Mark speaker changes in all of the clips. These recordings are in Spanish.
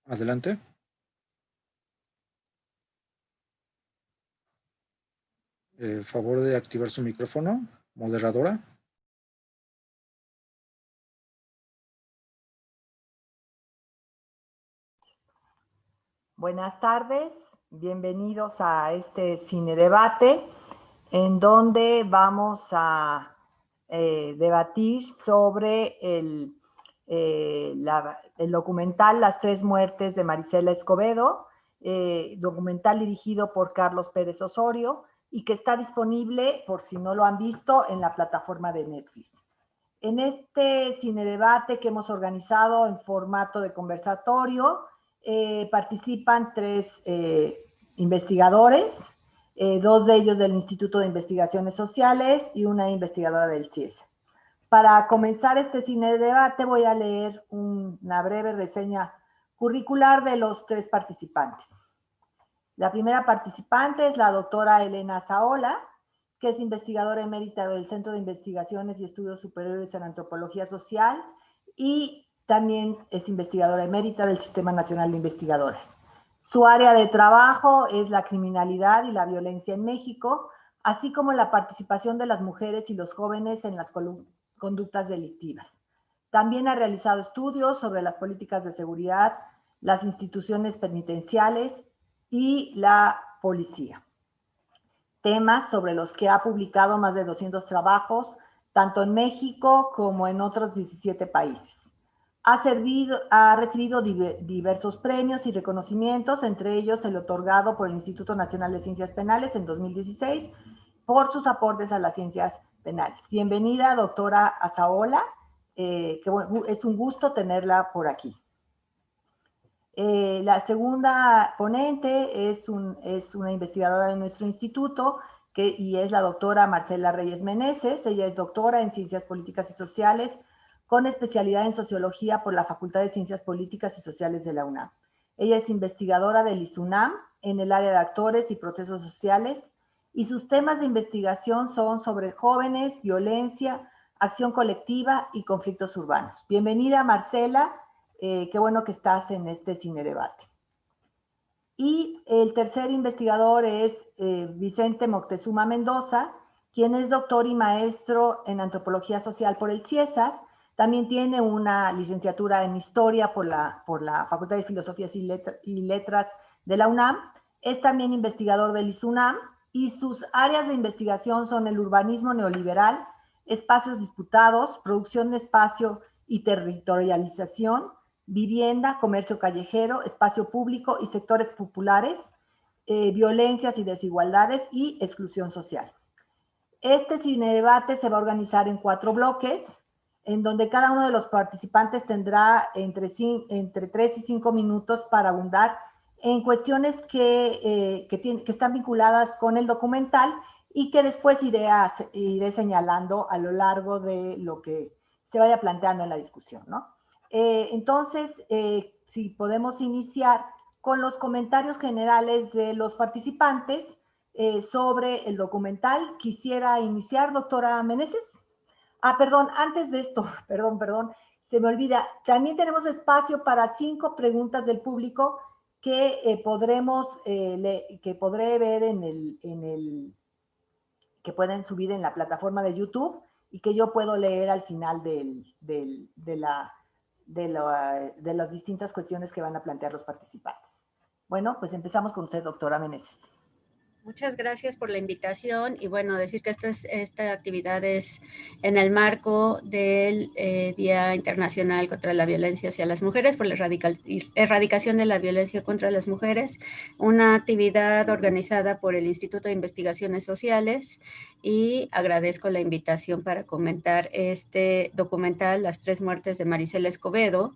Speaker 1: Adelante. Favor de activar su micrófono, moderadora.
Speaker 2: Buenas tardes, bienvenidos a este cine debate en donde vamos a debatir sobre el documental Las tres muertes de Marisela Escobedo, documental dirigido por Carlos Pérez Osorio y que está disponible, por si no lo han visto, en la plataforma de Netflix. En este cine debate que hemos organizado en formato de conversatorio, participan tres investigadores, dos de ellos del Instituto de Investigaciones Sociales y una investigadora del CIES. Para comenzar este cine debate voy a leer una breve reseña curricular de los tres participantes. La primera participante es la doctora Elena Saola, que es investigadora emérita del Centro de Investigaciones y Estudios Superiores en Antropología Social y también es investigadora emérita del Sistema Nacional de Investigadores. Su área de trabajo es la criminalidad y la violencia en México, así como la participación de las mujeres y los jóvenes en las conductas delictivas. También ha realizado estudios sobre las políticas de seguridad, las instituciones penitenciales y la policía. Temas sobre los que ha publicado más de 200 trabajos, tanto en México como en otros 17 países. Ha recibido diversos premios y reconocimientos, entre ellos el otorgado por el Instituto Nacional de Ciencias Penales en 2016 por sus aportes a las ciencias penales. Bienvenida, doctora Azaola, que es un gusto tenerla por aquí. La segunda ponente es una investigadora de nuestro instituto y es la doctora Marcela Reyes Meneses. Ella es doctora en Ciencias Políticas y Sociales con especialidad en Sociología por la Facultad de Ciencias Políticas y Sociales de la UNAM. Ella es investigadora del ISUNAM en el área de actores y procesos sociales y sus temas de investigación son sobre jóvenes, violencia, acción colectiva y conflictos urbanos. Bienvenida, Marcela. Qué bueno que estás en este cine debate. Y el tercer investigador es Vicente Moctezuma Mendoza, quien es doctor y maestro en antropología social por el CIESAS. También tiene una licenciatura en historia por la Facultad de Filosofías y Letras de la UNAM. Es también investigador del ISUNAM y sus áreas de investigación son el urbanismo neoliberal, espacios disputados, producción de espacio y territorialización, vivienda, comercio callejero, espacio público y sectores populares, violencias y desigualdades y exclusión social. Este cine debate se va a organizar en 4 bloques, en donde cada uno de los participantes tendrá entre 3 y 5 minutos para abundar en cuestiones que están vinculadas con el documental y que después iré señalando a lo largo de lo que se vaya planteando en la discusión, ¿no? Entonces, si podemos iniciar con los comentarios generales de los participantes sobre el documental. Quisiera iniciar, doctora Meneses. Perdón, antes de esto, perdón, se me olvida. También tenemos espacio para 5 preguntas del público que que podré ver que pueden subir en la plataforma de YouTube y que yo puedo leer al final de las distintas cuestiones que van a plantear los participantes. Bueno, pues empezamos con usted, doctora Meneses.
Speaker 3: Muchas gracias por la invitación y bueno, decir que esta actividad es en el marco del Día Internacional contra la Violencia hacia las Mujeres, por la erradicación de la violencia contra las mujeres, una actividad organizada por el Instituto de Investigaciones Sociales, y agradezco la invitación para comentar este documental, Las tres muertes de Marisela Escobedo,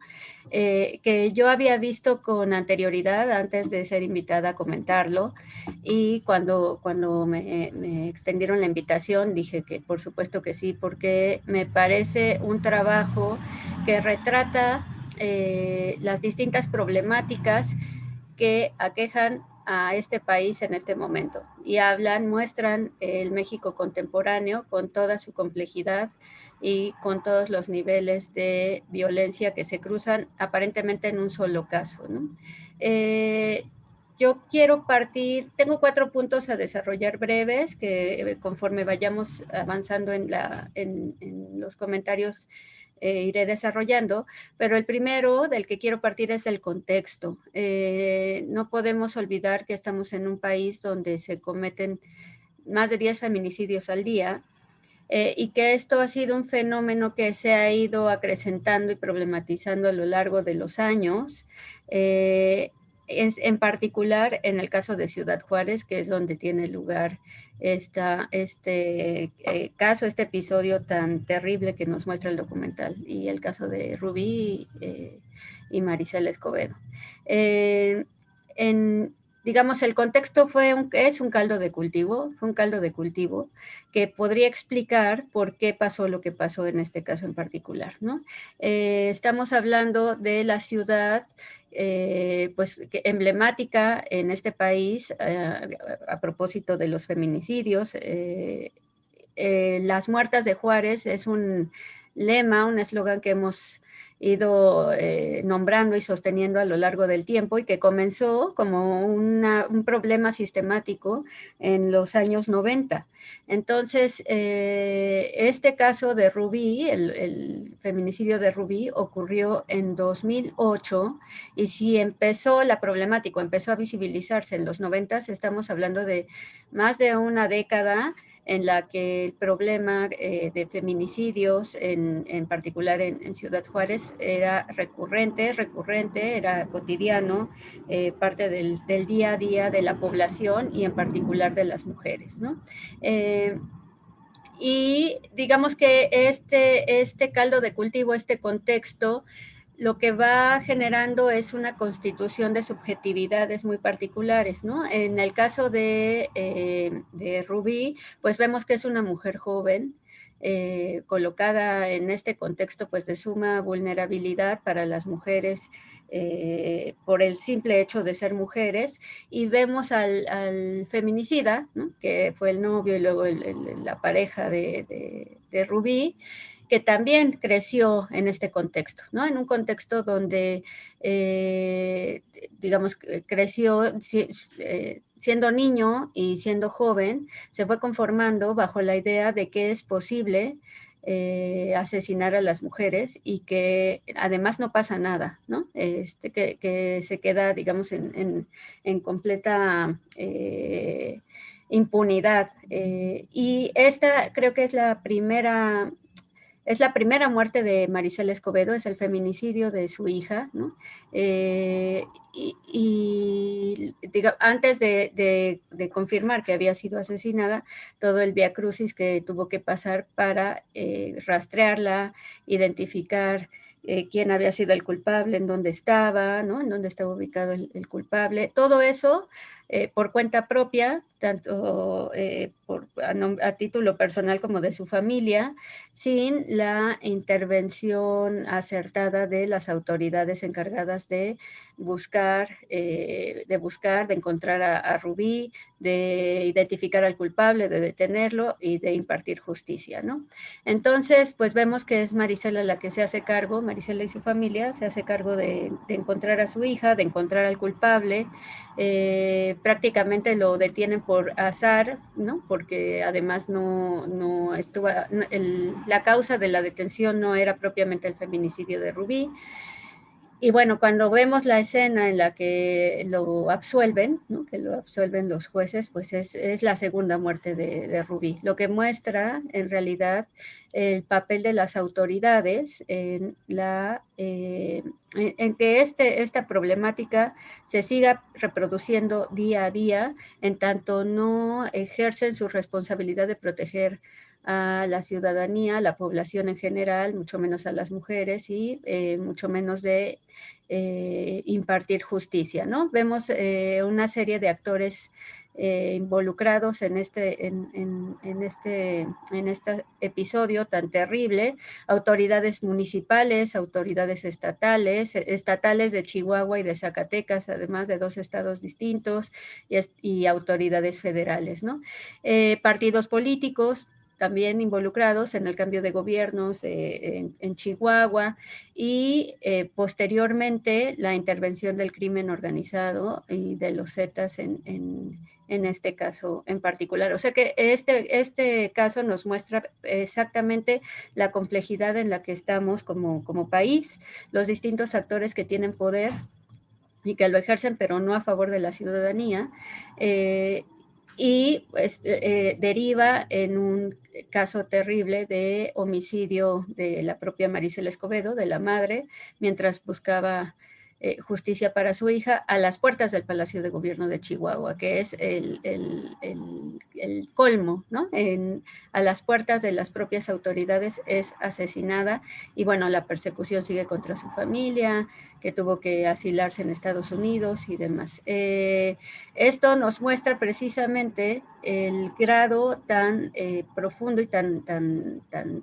Speaker 3: que yo había visto con anterioridad antes de ser invitada a comentarlo, y cuando me extendieron la invitación dije que por supuesto que sí, porque me parece un trabajo que retrata las distintas problemáticas que aquejan a este país en este momento y muestran el México contemporáneo con toda su complejidad y con todos los niveles de violencia que se cruzan aparentemente en un solo caso, ¿no? Yo quiero partir, tengo 4 puntos a desarrollar breves que conforme vayamos avanzando en los comentarios iré desarrollando, pero el primero del que quiero partir es del contexto. No podemos olvidar que estamos en un país donde se cometen más de 10 feminicidios al día, y que esto ha sido un fenómeno que se ha ido acrecentando y problematizando a lo largo de los años. Es en particular en el caso de Ciudad Juárez, que es donde tiene lugar este caso, este episodio tan terrible que nos muestra el documental, y el caso de Rubí y Maricela Escobedo. Digamos, el contexto es un caldo de cultivo, fue un caldo de cultivo que podría explicar por qué pasó lo que pasó en este caso en particular, ¿no? Estamos hablando de la ciudad pues, emblemática en este país a propósito de los feminicidios. Las muertas de Juárez es un lema, un eslogan que hemos ido nombrando y sosteniendo a lo largo del tiempo, y que comenzó como un problema sistemático en los años 90. Entonces, este caso de Rubí, el feminicidio de Rubí, ocurrió en 2008, y si empezó la problemática, empezó a visibilizarse en los 90, estamos hablando de más de una década en la que el problema de feminicidios, en particular en Ciudad Juárez, era recurrente, era cotidiano, parte del día a día de la población y en particular de las mujeres, ¿no? Y digamos que este caldo de cultivo, este contexto, lo que va generando es una constitución de subjetividades muy particulares, ¿no? En el caso de Rubí, pues vemos que es una mujer joven, colocada en este contexto pues de suma vulnerabilidad para las mujeres por el simple hecho de ser mujeres, y vemos al feminicida, ¿no? Que fue el novio y luego la pareja de Rubí, que también creció en este contexto, ¿no? En un contexto donde, digamos, creció siendo niño y siendo joven, se fue conformando bajo la idea de que es posible asesinar a las mujeres y que además no pasa nada, ¿no? Que se queda, digamos, en completa impunidad. Y esta creo que es la primera muerte de Maricela Escobedo, es el feminicidio de su hija, ¿no? Antes de confirmar que había sido asesinada, todo el viacrucis que tuvo que pasar para rastrearla, identificar quién había sido el culpable, en dónde estaba, ¿no? En dónde estaba ubicado el culpable. Todo eso por cuenta propia, tanto a título personal como de su familia, sin la intervención acertada de las autoridades encargadas de buscar, de encontrar a Rubí, de identificar al culpable, de detenerlo y de impartir justicia, ¿no? Entonces, pues vemos que es Maricela la que se hace cargo, Maricela y su familia se hace cargo de encontrar a su hija, de encontrar al culpable. Prácticamente lo detienen por azar, ¿no? Porque además no estuvo, la causa de la detención no era propiamente el feminicidio de Rubí. Y bueno, cuando vemos la escena en la que lo absuelven, ¿no? Que lo absuelven los jueces, pues es la segunda muerte de Rubí, lo que muestra en realidad el papel de las autoridades en que esta problemática se siga reproduciendo día a día, en tanto no ejercen su responsabilidad de proteger a la ciudadanía, a la población en general, mucho menos a las mujeres, y mucho menos de impartir justicia, ¿no? Vemos una serie de actores involucrados en este episodio tan terrible: autoridades municipales, autoridades estatales de Chihuahua y de Zacatecas, además de 2 estados distintos, y autoridades federales, ¿no? Partidos políticos, también involucrados en el cambio de gobiernos en Chihuahua y posteriormente la intervención del crimen organizado y de los Zetas en este caso en particular. O sea que este caso nos muestra exactamente la complejidad en la que estamos como país, los distintos actores que tienen poder y que lo ejercen, pero no a favor de la ciudadanía, y pues, deriva en un caso terrible de homicidio de la propia Maricela Escobedo, de la madre, mientras buscaba justicia para su hija a las puertas del Palacio de Gobierno de Chihuahua, que es el colmo, ¿no? A las puertas de las propias autoridades es asesinada y bueno, la persecución sigue contra su familia, que tuvo que asilarse en Estados Unidos y demás. Esto nos muestra precisamente el grado tan profundo y tan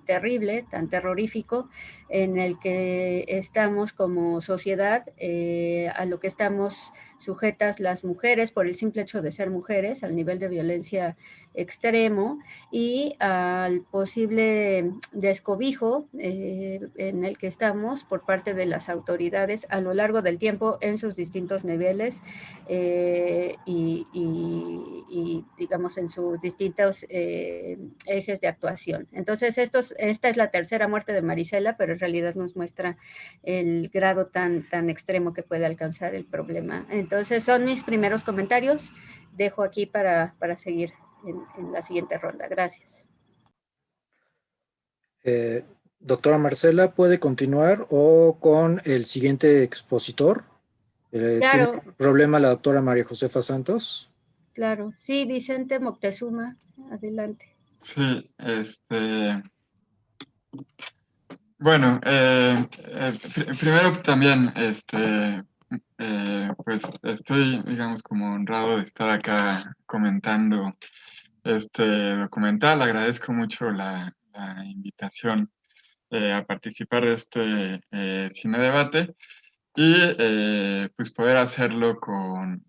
Speaker 3: terrible, tan terrorífico en el que estamos como sociedad, a lo que estamos sujetas las mujeres por el simple hecho de ser mujeres, al nivel de violencia extremo y al posible descobijo en el que estamos por parte de las autoridades a lo largo del tiempo en sus distintos niveles y digamos en sus distintos ejes de actuación. Entonces esta es la tercera muerte de Maricela, pero en realidad nos muestra el grado tan extremo que puede alcanzar el problema. Entonces son mis primeros comentarios. Dejo aquí para seguir en la siguiente ronda. Gracias.
Speaker 1: Doctora Marcela, ¿puede continuar o con el siguiente expositor? ¿Tiene
Speaker 3: Claro,
Speaker 1: problema la doctora María Josefa Santos?
Speaker 3: claro. Sí, Vicente Moctezuma, adelante.
Speaker 4: Sí, bueno, primero también, pues estoy, digamos, como honrado de estar acá comentando este documental. Agradezco mucho la invitación a participar de este cine debate y pues poder hacerlo con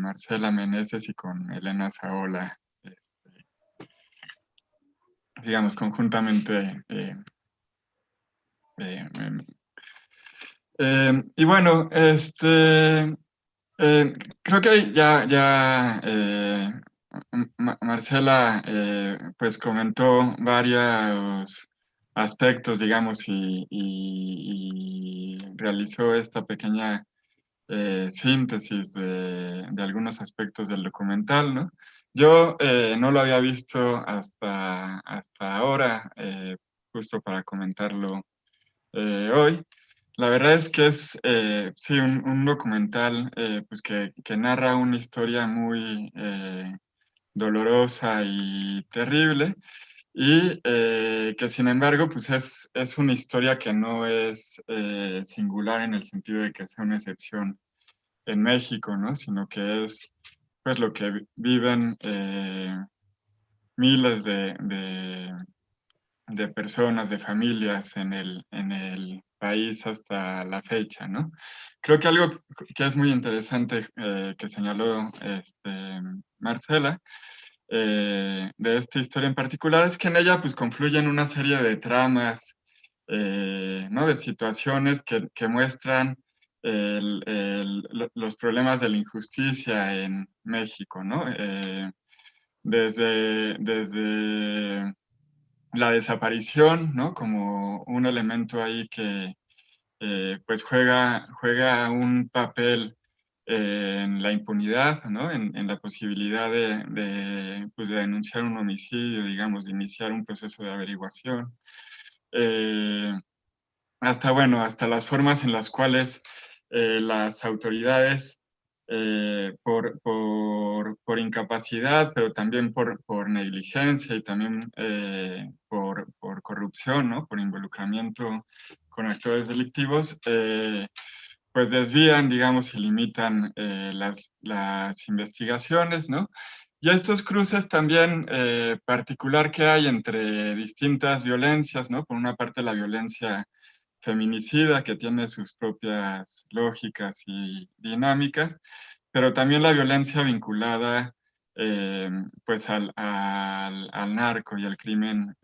Speaker 4: Marcela Meneses y con Elena Saola, digamos, conjuntamente. Y bueno, creo que ya Marcela pues comentó varios aspectos, digamos, y realizó esta pequeña síntesis de algunos aspectos del documental, ¿no? Yo no lo había visto hasta ahora, justo para comentarlo hoy. La verdad es que es, sí, un documental pues que narra una historia muy dolorosa y terrible y que sin embargo pues es una historia que no es singular en el sentido de que sea una excepción en México, ¿no? Sino que es pues lo que viven miles de personas, de familias en el país hasta la fecha, ¿no? Creo que algo que es muy interesante que señaló Marcela de esta historia en particular es que en ella pues confluyen una serie de tramas, ¿no? De situaciones que muestran los problemas de la injusticia en México, ¿no? Desde la desaparición, ¿no? Como un elemento ahí que pues juega un papel en la impunidad, ¿no? En la posibilidad pues de denunciar un homicidio, digamos, de iniciar un proceso de averiguación. Hasta las formas en las cuales las autoridades, por incapacidad, pero también por negligencia y también por corrupción, ¿no? Por involucramiento con actores delictivos, pues desvían, digamos, y limitan las investigaciones, ¿no? Y estos cruces también particular que hay entre distintas violencias, ¿no? Por una parte la violencia feminicida que tiene sus propias lógicas y dinámicas, pero también la violencia vinculada pues al narco y al crimen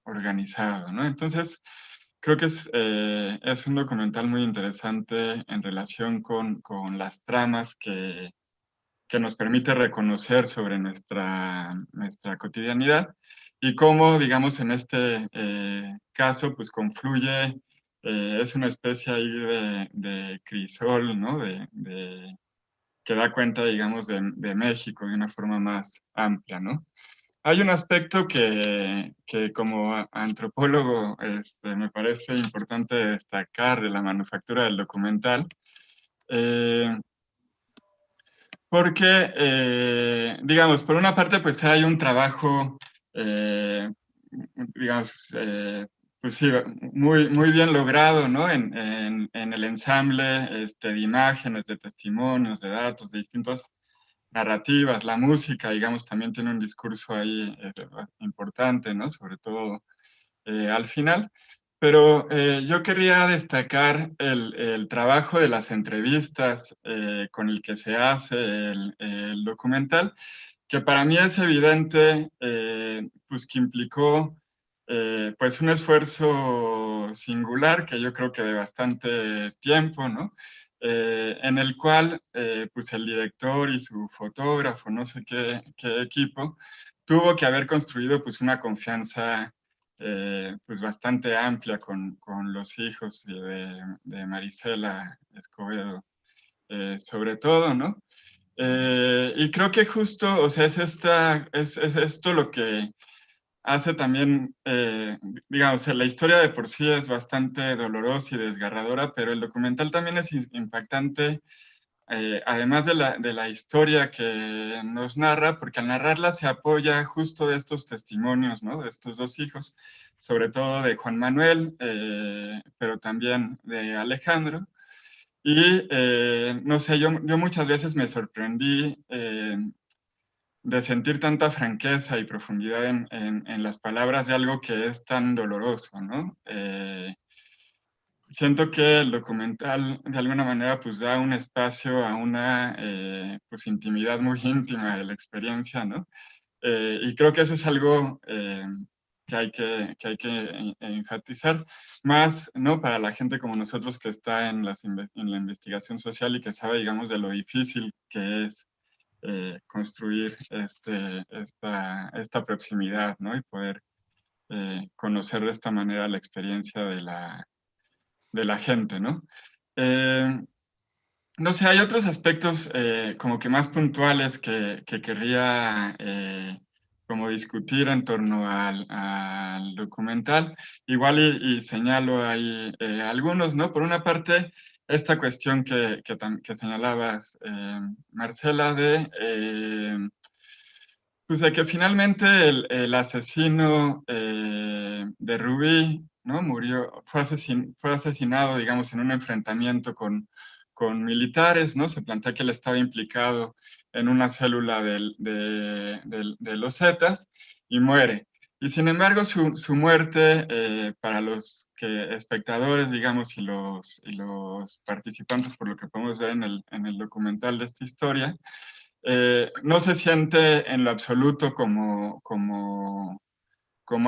Speaker 4: organizado, ¿no? Entonces, creo que es un documental muy interesante en relación con las tramas que nos permite reconocer sobre nuestra cotidianidad y cómo, digamos, en este caso, pues confluye, es una especie ahí de crisol, ¿no? Que da cuenta, digamos, de México de una forma más amplia, ¿no? Hay un aspecto que como antropólogo me parece importante destacar de la manufactura del documental, eh, porque, digamos, por una parte, pues hay un trabajo, digamos, pues sí, muy bien logrado, ¿no? En el ensamble de imágenes, de testimonios, de datos, de distintas narrativas. La música, digamos, también tiene un discurso ahí importante, ¿no? Sobre todo al final. Pero yo quería destacar el trabajo de las entrevistas con el que se hace el documental, que para mí es evidente, pues que implicó pues un esfuerzo singular, que yo creo que de bastante tiempo, ¿no? En el cual pues el director y su fotógrafo, no sé qué equipo, tuvo que haber construido pues una confianza pues bastante amplia con los hijos de Marisela Escobedo, sobre todo, ¿no? Y creo que justo, o sea, es esto lo que hace también, digamos, la historia de por sí es bastante dolorosa y desgarradora, pero el documental también es impactante, además de la historia que nos narra, porque al narrarla se apoya justo de estos testimonios, ¿no? De estos dos hijos, sobre todo de Juan Manuel, pero también de Alejandro. Y no sé, yo muchas veces me sorprendí de sentir tanta franqueza y profundidad en las palabras de algo que es tan doloroso, ¿no? Siento que el documental de alguna manera pues da un espacio a una pues intimidad muy íntima de la experiencia, ¿no? Y creo que eso es algo que hay que enfatizar más, ¿no? Para la gente como nosotros que está en la investigación social y que sabe, digamos, de lo difícil que es construir esta proximidad, ¿no? Y poder conocer de esta manera la experiencia de la gente, ¿no? Eh, no sé, hay otros aspectos como que más puntuales que querría como discutir en torno al documental. Igual y señalo ahí algunos, ¿no? Por una parte, esta cuestión que señalabas, Marcela, pues de que finalmente el asesino de Rubí, ¿no? Fue asesinado, digamos, en un enfrentamiento con militares, ¿no? Se plantea que él estaba implicado en una célula de los Zetas y muere. Y sin embargo, su muerte, para los espectadores, digamos, y los participantes, por lo que podemos ver en el documental de esta historia, no se siente en lo absoluto como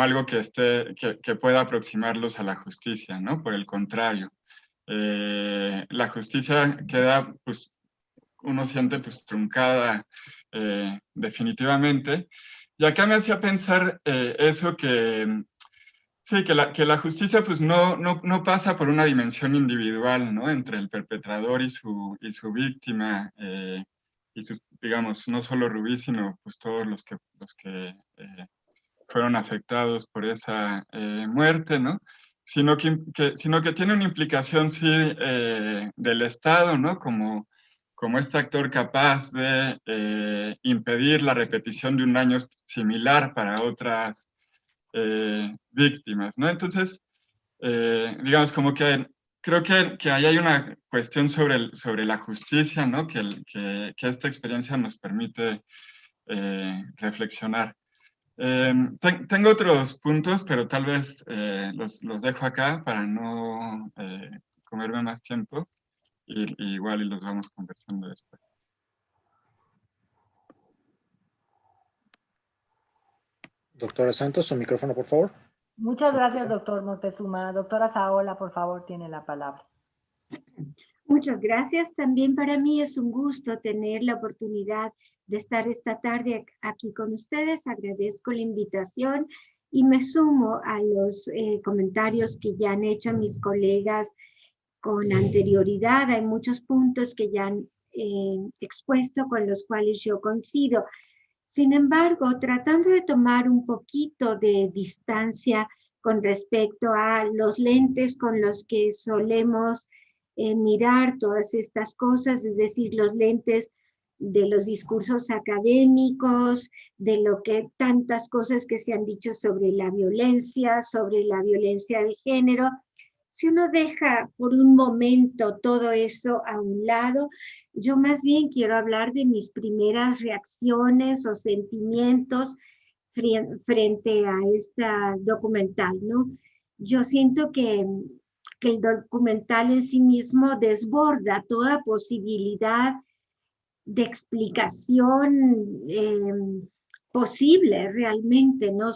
Speaker 4: algo que pueda aproximarlos a la justicia, ¿no? Por el contrario, la justicia queda, pues, uno siente, pues, truncada definitivamente. Y acá me hacía pensar eso sí, que la justicia, pues, no pasa por una dimensión individual, ¿no? Entre el perpetrador y su víctima, y sus, digamos, no solo Rubí, sino pues todos los que fueron afectados por esa muerte, ¿no? Sino que tiene una implicación, sí, del Estado, ¿no? Como este actor capaz de impedir la repetición de un daño similar para otras víctimas, ¿no? Entonces, digamos, como que creo que ahí hay una cuestión sobre la justicia, ¿no? Que esta experiencia nos permite reflexionar. Tengo otros puntos, pero tal vez los dejo acá para no comerme más tiempo y igual y los vamos conversando después.
Speaker 1: Doctora Santos, su micrófono, por favor.
Speaker 2: Muchas gracias, doctor Moctezuma. Doctora Saola, por favor, tiene la palabra.
Speaker 5: Muchas gracias. También para mí es un gusto tener la oportunidad de estar esta tarde aquí con ustedes. Agradezco la invitación y me sumo a los comentarios que ya han hecho mis colegas con anterioridad. Hay muchos puntos que ya han expuesto con los cuales yo coincido. Sin embargo, tratando de tomar un poquito de distancia con respecto a los lentes con los que solemos mirar todas estas cosas, es decir, los lentes de los discursos académicos, de lo que tantas cosas que se han dicho sobre la violencia de género. Si uno deja por un momento todo eso a un lado, yo más bien quiero hablar de mis primeras reacciones o sentimientos frente a esta documental, ¿no? Yo siento que el documental en sí mismo desborda toda posibilidad de explicación posible realmente, ¿no?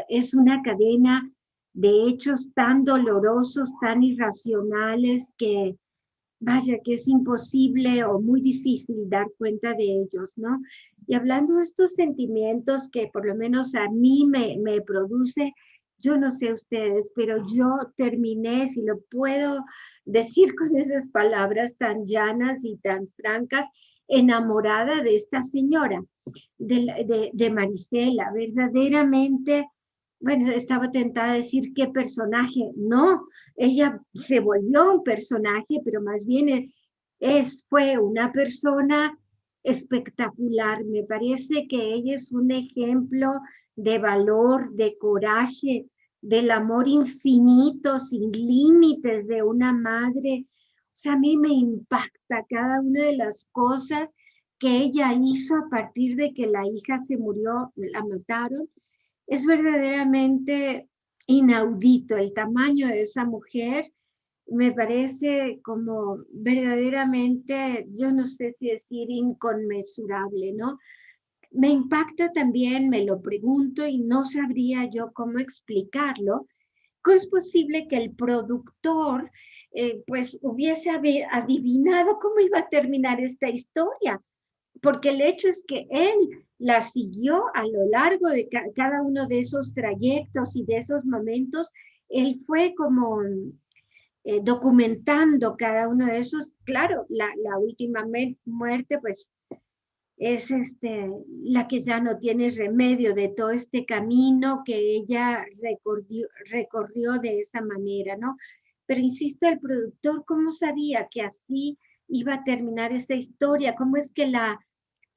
Speaker 5: Es una cadena de hechos tan dolorosos, tan irracionales que, vaya, que es imposible o muy difícil dar cuenta de ellos, ¿no? Y hablando de estos sentimientos que por lo menos a mí me produce, yo no sé ustedes, pero yo terminé, si lo puedo decir con esas palabras tan llanas y tan francas, enamorada de esta señora, de Marisela, verdaderamente. Bueno, estaba tentada a decir qué personaje. No, ella se volvió un personaje, pero más bien fue una persona espectacular. Me parece que ella es un ejemplo de valor, de coraje, del amor infinito, sin límites de una madre. O sea, a mí me impacta cada una de las cosas que ella hizo a partir de que la hija se murió, la mataron. Es verdaderamente inaudito el tamaño de esa mujer. Me parece como verdaderamente, yo no sé si decir inconmensurable, ¿no? Me impacta también, me lo pregunto y no sabría yo cómo explicarlo. ¿Cómo es posible que el productor pues hubiese adivinado cómo iba a terminar esta historia? Porque el hecho es que él la siguió a lo largo de cada uno de esos trayectos y de esos momentos. Él fue como documentando cada uno de esos. Claro, la última muerte pues es la que ya no tiene remedio de todo este camino que ella recorrió de esa manera, ¿no? Pero insisto, el productor, ¿cómo sabía que así iba a terminar esta historia? ¿Cómo es que la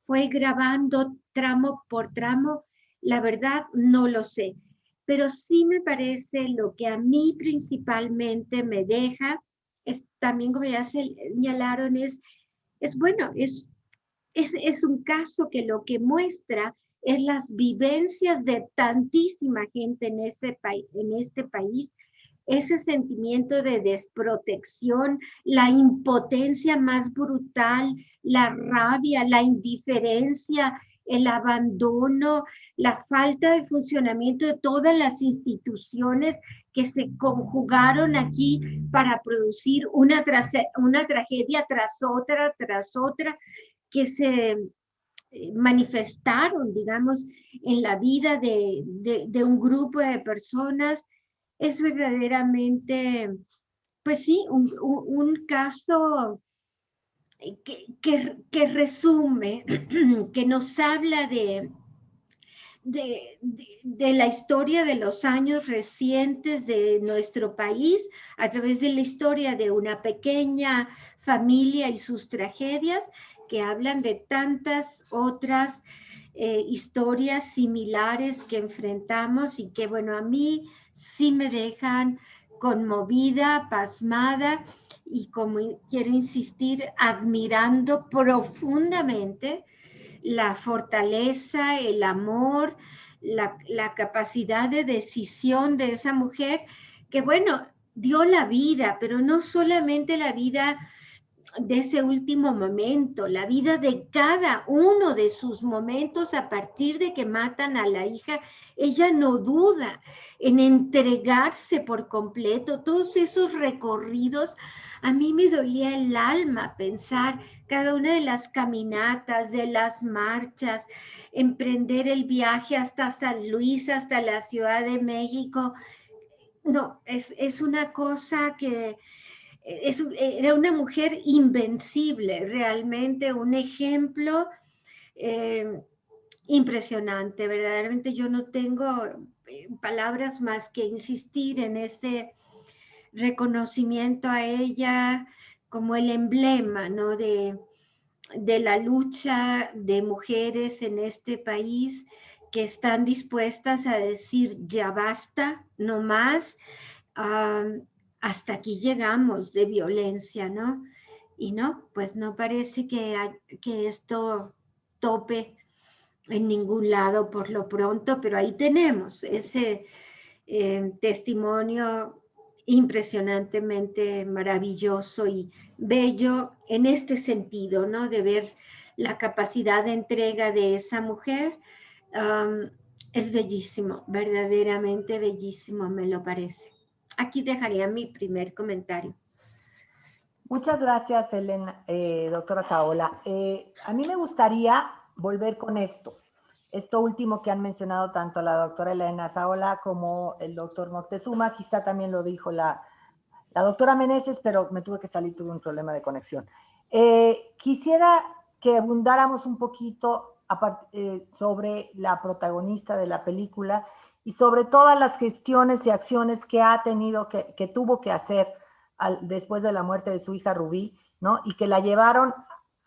Speaker 5: fue grabando tramo por tramo? La verdad, no lo sé. Pero sí me parece lo que a mí principalmente me deja, también como ya señalaron, es bueno, es un caso que lo que muestra es las vivencias de tantísima gente en este país, ese sentimiento de desprotección, la impotencia más brutal, la rabia, la indiferencia, el abandono, la falta de funcionamiento de todas las instituciones que se conjugaron aquí para producir una tragedia tras otra, que se manifestaron, digamos, en la vida de un grupo de personas. Es verdaderamente, pues sí, un caso que resume, que nos habla de la historia de los años recientes de nuestro país, a través de la historia de una pequeña familia y sus tragedias, que hablan de tantas otras historias similares que enfrentamos y que, bueno, a mí sí me dejan conmovida, pasmada y, como quiero insistir, admirando profundamente la fortaleza, el amor, la capacidad de decisión de esa mujer que, bueno, dio la vida, pero no solamente la vida ese último momento, la vida de cada uno de sus momentos a partir de que matan a la hija. Ella no duda en entregarse por completo. Todos esos recorridos, a mí me dolía el alma pensar cada una de las caminatas, de las marchas, emprender el viaje hasta San Luis, hasta la Ciudad de México. No, es una cosa que era una mujer invencible, realmente un ejemplo impresionante. Verdaderamente yo no tengo palabras más que insistir en ese reconocimiento a ella como el emblema, ¿no? de la lucha de mujeres en este país que están dispuestas a decir ya basta, no más. Hasta aquí llegamos de violencia, ¿no? Y no, pues no parece que esto tope en ningún lado por lo pronto, pero ahí tenemos ese testimonio impresionantemente maravilloso y bello en este sentido, ¿no? De ver la capacidad de entrega de esa mujer. Es bellísimo, verdaderamente bellísimo, me lo parece. Aquí dejaría mi primer comentario.
Speaker 2: Muchas gracias, Elena, doctora Saola. A mí me gustaría volver con esto último que han mencionado tanto la doctora Elena Saola como el doctor Moctezuma. Quizá también lo dijo la doctora Meneses, pero me tuve que salir, tuve un problema de conexión. Quisiera que abundáramos un poquito sobre la protagonista de la película y sobre todas las gestiones y acciones que ha tenido, que tuvo que hacer después de la muerte de su hija Rubí, ¿no? Y que la llevaron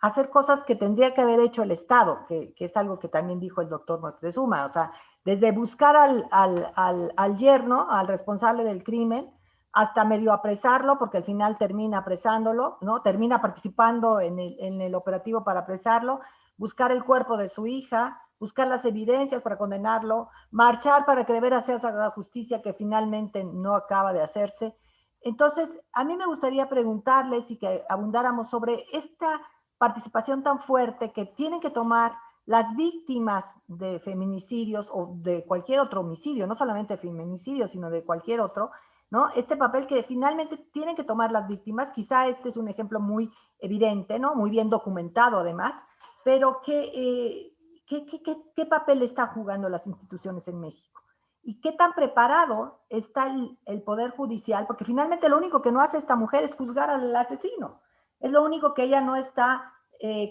Speaker 2: a hacer cosas que tendría que haber hecho el Estado, que es algo que también dijo el doctor Moctezuma, o sea, desde buscar al yerno, al responsable del crimen, hasta medio apresarlo, porque al final termina apresándolo, ¿no? Termina participando en el operativo para apresarlo, buscar el cuerpo de su hija, buscar las evidencias para condenarlo, marchar para que de veras se haga la justicia que finalmente no acaba de hacerse. Entonces, a mí me gustaría preguntarles y que abundáramos sobre esta participación tan fuerte que tienen que tomar las víctimas de feminicidios o de cualquier otro homicidio, no solamente de feminicidio, sino de cualquier otro, ¿no? Este papel que finalmente tienen que tomar las víctimas, quizá este es un ejemplo muy evidente, ¿no? Muy bien documentado además, pero ¿qué papel están jugando las instituciones en México? ¿Y qué tan preparado está el Poder Judicial? Porque finalmente lo único que no hace esta mujer es juzgar al asesino. Es lo único que ella no está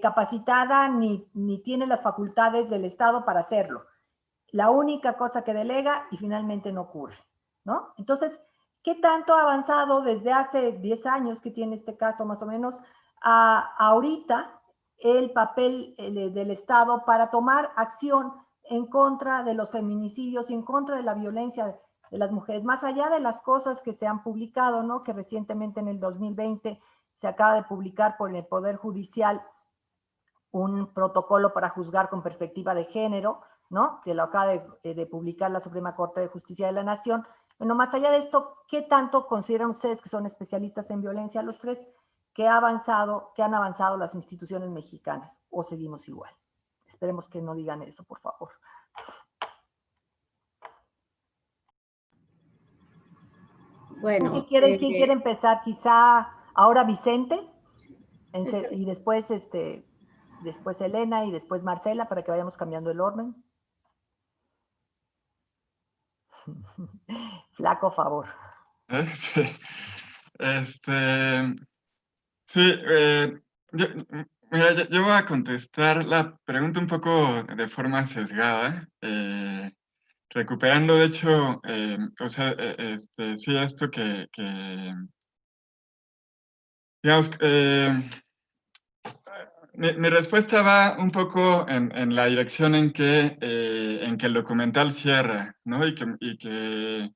Speaker 2: capacitada ni tiene las facultades del Estado para hacerlo. La única cosa que delega y finalmente no ocurre, ¿no? Entonces, ¿qué tanto ha avanzado desde hace 10 años que tiene este caso más o menos a ahorita el papel del Estado para tomar acción en contra de los feminicidios y en contra de la violencia de las mujeres, más allá de las cosas que se han publicado, ¿no? Que recientemente en el 2020 se acaba de publicar por el Poder Judicial un protocolo para juzgar con perspectiva de género, ¿no? Que lo acaba de publicar la Suprema Corte de Justicia de la Nación. Bueno, más allá de esto, ¿qué tanto consideran ustedes que son especialistas en violencia los tres, que han avanzado las instituciones mexicanas? ¿O seguimos igual? Esperemos que no digan eso, por favor.
Speaker 3: Bueno,
Speaker 2: ¿Quién quiere empezar? Quizá ahora Vicente, y después después Elena y después Marcela, para que vayamos cambiando el orden. Flaco favor.
Speaker 4: Sí, sí, mira, yo voy a contestar la pregunta un poco de forma sesgada, recuperando, de hecho, o sea, sí, esto digamos, mi respuesta va un poco en la dirección en que el documental cierra, ¿no? Y que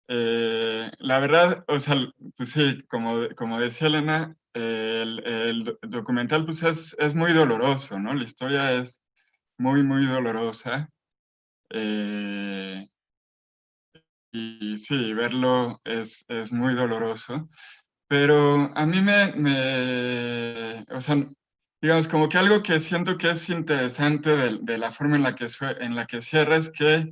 Speaker 4: la verdad, o sea, pues sí, como decía Elena, el documental pues es muy doloroso, ¿no? La historia es muy, muy dolorosa. Y sí, verlo es muy doloroso. pero a mí o sea, digamos, como que algo que siento que es interesante de la forma en la que cierra es que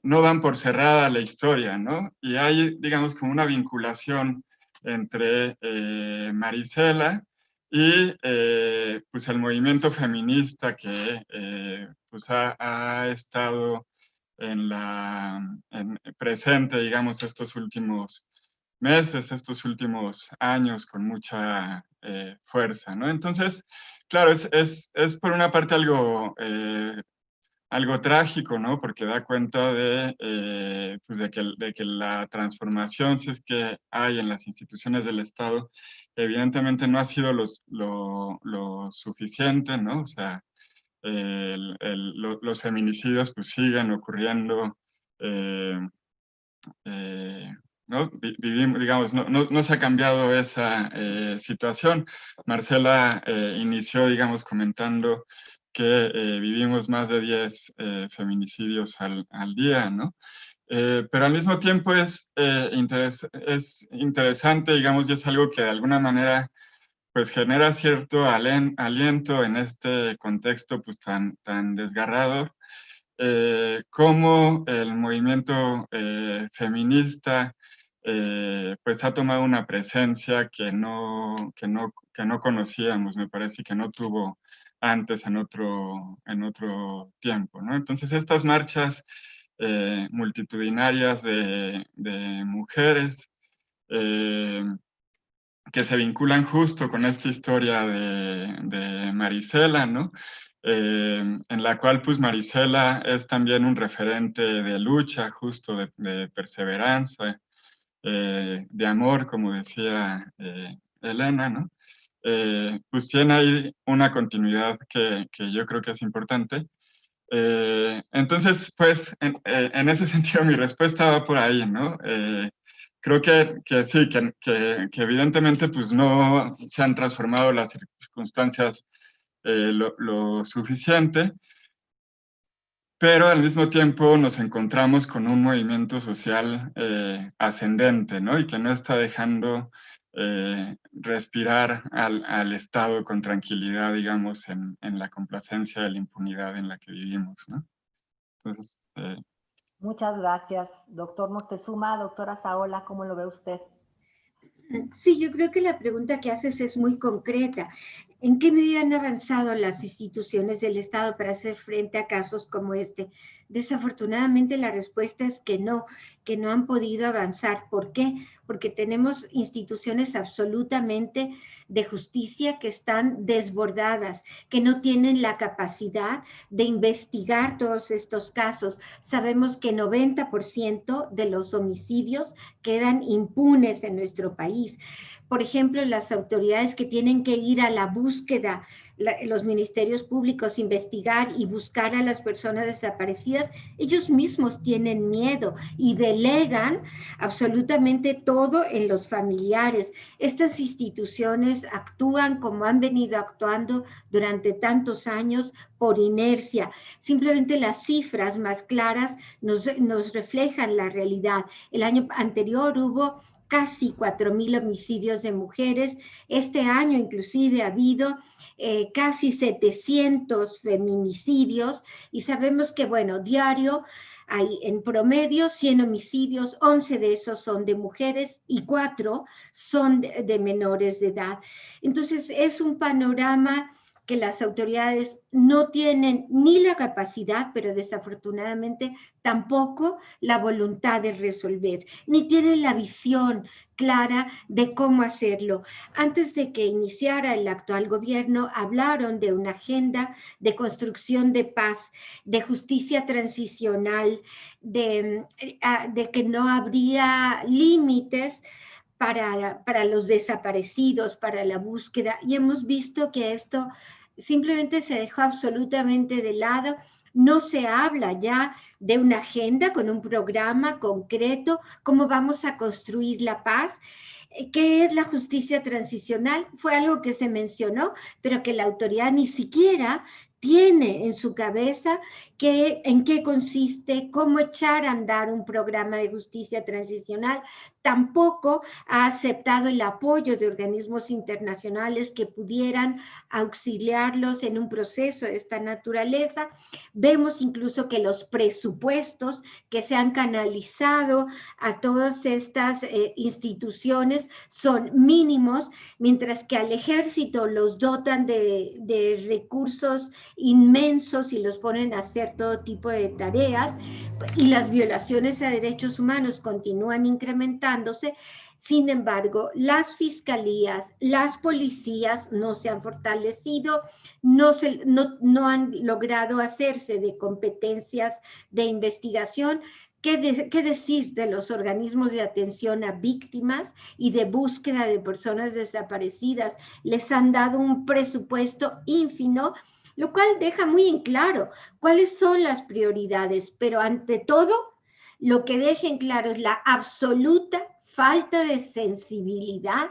Speaker 4: no dan por cerrada la historia, ¿no? Y hay, digamos, como una vinculación entre Marisela y pues el movimiento feminista que pues ha estado presente, digamos, estos últimos meses, estos últimos años con mucha fuerza, ¿no? Entonces, claro, es por una parte algo trágico, ¿no? Porque da cuenta pues de que la transformación, si es que hay en las instituciones del Estado, evidentemente no ha sido lo suficiente, ¿no? O sea, los feminicidios pues siguen ocurriendo, ¿no? Vivimos, digamos, no se ha cambiado esa situación. Marcela inició, digamos, comentando que vivimos más de 10 feminicidios al día, ¿no? Pero al mismo tiempo es interesante, digamos, y es algo que de alguna manera pues genera cierto aliento en este contexto pues tan desgarrado, cómo el movimiento feminista pues ha tomado una presencia que no conocíamos, me parece, que no tuvo antes en otro tiempo, ¿no? Entonces estas marchas multitudinarias de mujeres que se vinculan justo con esta historia de Marisela, ¿no? En la cual pues Marisela es también un referente de lucha, justo de perseverancia, de amor, como decía Elena, ¿no? Pues tiene ahí una continuidad que yo creo que es importante. Entonces, pues, en ese sentido mi respuesta va por ahí, ¿no? Creo que sí, que evidentemente pues no se han transformado las circunstancias lo suficiente, pero al mismo tiempo nos encontramos con un movimiento social ascendente, ¿no? Y que no está dejando respirar al Estado con tranquilidad, digamos, en la complacencia de la impunidad en la que vivimos, ¿no? Entonces,
Speaker 2: muchas gracias, doctor Moctezuma. Doctora Saola, ¿cómo lo ve usted?
Speaker 5: Sí, yo creo que la pregunta que haces es muy concreta. ¿En qué medida han avanzado las instituciones del Estado para hacer frente a casos como este? Desafortunadamente la respuesta es que no han podido avanzar. ¿Por qué? Porque tenemos instituciones absolutamente de justicia que están desbordadas, que no tienen la capacidad de investigar todos estos casos. Sabemos que 90% de los homicidios quedan impunes en nuestro país. Por ejemplo, las autoridades que tienen que ir a la búsqueda, los ministerios públicos, investigar y buscar a las personas desaparecidas, ellos mismos tienen miedo y delegan absolutamente todo en los familiares. Estas instituciones actúan como han venido actuando durante tantos años por inercia. Simplemente las cifras más claras nos reflejan la realidad. El año anterior hubo casi 4,000 homicidios de mujeres. Este año inclusive ha habido casi 700 feminicidios y sabemos que, bueno, diario hay en promedio 100 homicidios, 11 de esos son de mujeres y 4 son de menores de edad. Entonces es un panorama que las autoridades no tienen ni la capacidad, pero desafortunadamente tampoco la voluntad de resolver, ni tienen la visión clara de cómo hacerlo. Antes de que iniciara el actual gobierno, hablaron de una agenda de construcción de paz, de justicia transicional, de que no habría límites para los desaparecidos, para la búsqueda, y hemos visto que esto simplemente se dejó absolutamente de lado. No se habla ya de una agenda con un programa concreto, cómo vamos a construir la paz. ¿Qué es la justicia transicional? Fue algo que se mencionó, pero que la autoridad ni siquiera tiene en su cabeza en qué consiste, cómo echar a andar un programa de justicia transicional. Tampoco ha aceptado el apoyo de organismos internacionales que pudieran auxiliarlos en un proceso de esta naturaleza. Vemos incluso que los presupuestos que se han canalizado a todas estas instituciones son mínimos, mientras que al ejército los dotan de recursos inmensos y los ponen a hacer todo tipo de tareas, y las violaciones a derechos humanos continúan incrementándose. Sin embargo, las fiscalías, las policías no se han fortalecido, no han logrado hacerse de competencias de investigación. ¿Qué decir de los organismos de atención a víctimas y de búsqueda de personas desaparecidas? Les han dado un presupuesto ínfimo, lo cual deja muy en claro cuáles son las prioridades, pero ante todo, lo que deja en claro es la absoluta falta de sensibilidad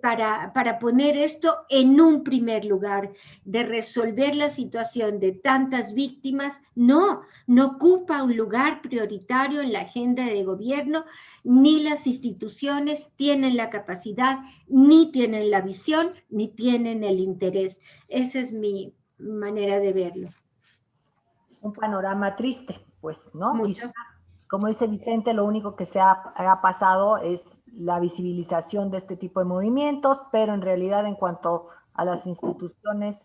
Speaker 5: para poner esto en un primer lugar, de resolver la situación de tantas víctimas. No ocupa un lugar prioritario en la agenda de gobierno, ni las instituciones tienen la capacidad, ni tienen la visión, ni tienen el interés. Esa es mi manera de verlo.
Speaker 2: Un panorama triste, pues, ¿no? Quizá, como dice Vicente, lo único que se ha pasado es la visibilización de este tipo de movimientos, pero en realidad en cuanto a las instituciones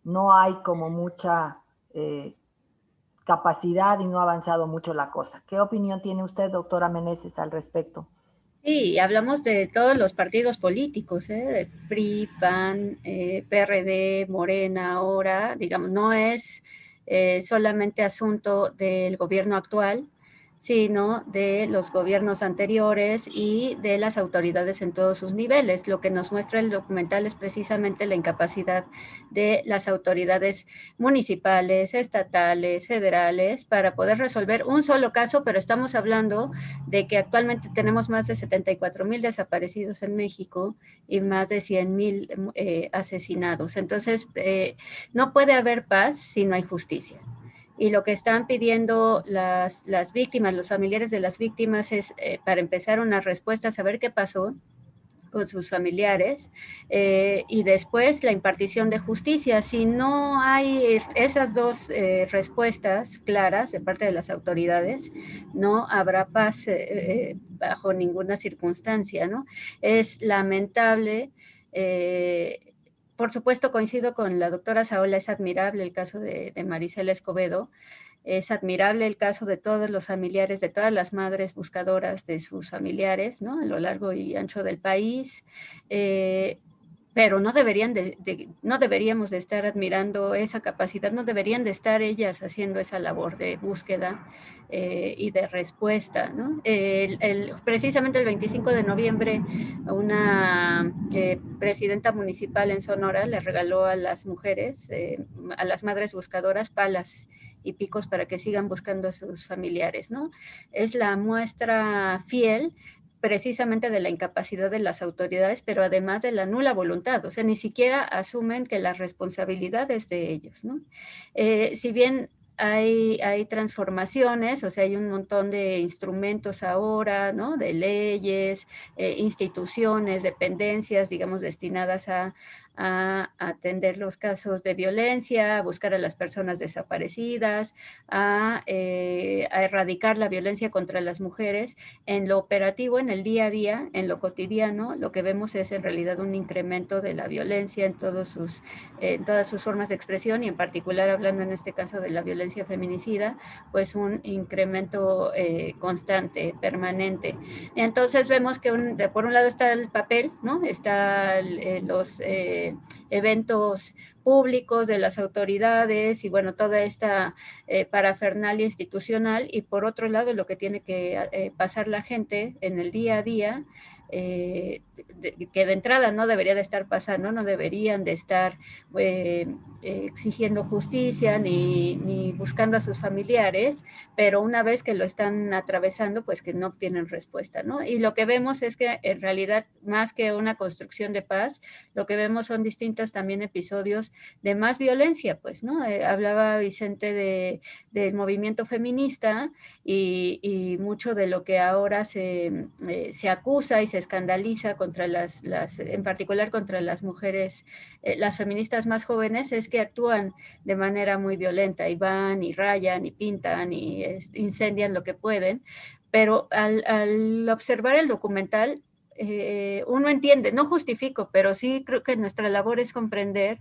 Speaker 2: no hay como mucha capacidad y no ha avanzado mucho la cosa. ¿Qué opinión tiene usted, doctora Meneses, al respecto?
Speaker 3: Sí, hablamos de todos los partidos políticos, de PRI, PAN, PRD, Morena, ahora, digamos, no es solamente asunto del gobierno actual, sino de los gobiernos anteriores y de las autoridades en todos sus niveles. Lo que nos muestra el documental es precisamente la incapacidad de las autoridades municipales, estatales, federales, para poder resolver un solo caso, pero estamos hablando de que actualmente tenemos más de 74,000 desaparecidos en México y más de 100,000 asesinados. Entonces, no puede haber paz si no hay justicia. Y lo que están pidiendo las víctimas, los familiares de las víctimas, es para empezar una respuesta, saber qué pasó con sus familiares y después la impartición de justicia. Si no hay esas dos respuestas claras de parte de las autoridades, no habrá paz bajo ninguna circunstancia, ¿no? Es lamentable. Por supuesto, coincido con la doctora Saola, es admirable el caso de Marisela Escobedo, es admirable el caso de todos los familiares, de todas las madres buscadoras de sus familiares, ¿no? A lo largo y ancho del país, pero no deberíamos de estar admirando esa capacidad, no deberían de estar ellas haciendo esa labor de búsqueda y de respuesta, ¿no? Precisamente el 25 de noviembre, una presidenta municipal en Sonora le regaló a las mujeres, a las madres buscadoras, palas y picos para que sigan buscando a sus familiares, ¿no? Es la muestra fiel precisamente de la incapacidad de las autoridades, pero además de la nula voluntad, o sea, ni siquiera asumen que la responsabilidad es de ellos, ¿no? Si bien hay transformaciones, o sea, hay un montón de instrumentos ahora, ¿no? De leyes, instituciones, dependencias, digamos, destinadas a atender los casos de violencia, a buscar a las personas desaparecidas, a erradicar la violencia contra las mujeres. En lo operativo, en el día a día, en lo cotidiano, lo que vemos es en realidad un incremento de la violencia en todas sus formas de expresión y en particular hablando en este caso de la violencia feminicida, pues un incremento constante, permanente. Entonces vemos que por un lado está el papel, ¿no? Está los eventos públicos de las autoridades y bueno, toda esta parafernalia institucional, y por otro lado lo que tiene que pasar la gente en el día a día, que de entrada no debería de estar pasando, no deberían de estar exigiendo justicia ni buscando a sus familiares, pero una vez que lo están atravesando, pues que no obtienen respuesta, ¿no? Y lo que vemos es que en realidad, más que una construcción de paz, lo que vemos son distintos también episodios de más violencia, pues, ¿no? Hablaba Vicente del movimiento feminista y mucho de lo que ahora se acusa y se escandaliza contra en particular contra las mujeres, las feministas más jóvenes, es que actúan de manera muy violenta y van y rayan y pintan y incendian lo que pueden, pero al observar el documental, uno entiende, no justifico, pero sí creo que nuestra labor es comprender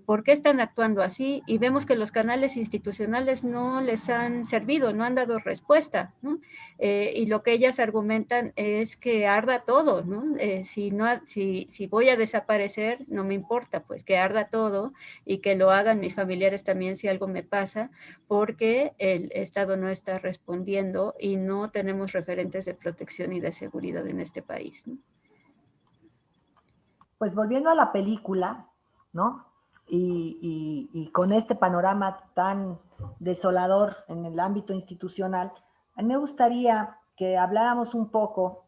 Speaker 3: por qué están actuando así, y vemos que los canales institucionales no les han servido, no han dado respuesta, ¿no? Y lo que ellas argumentan es que arda todo, ¿no? Si voy a desaparecer, no me importa, pues que arda todo y que lo hagan mis familiares también si algo me pasa, porque el Estado no está respondiendo y no tenemos referentes de protección y de seguridad en este país, ¿no?
Speaker 2: Pues volviendo a la película, ¿no? Y con este panorama tan desolador en el ámbito institucional, a mí me gustaría que habláramos un poco,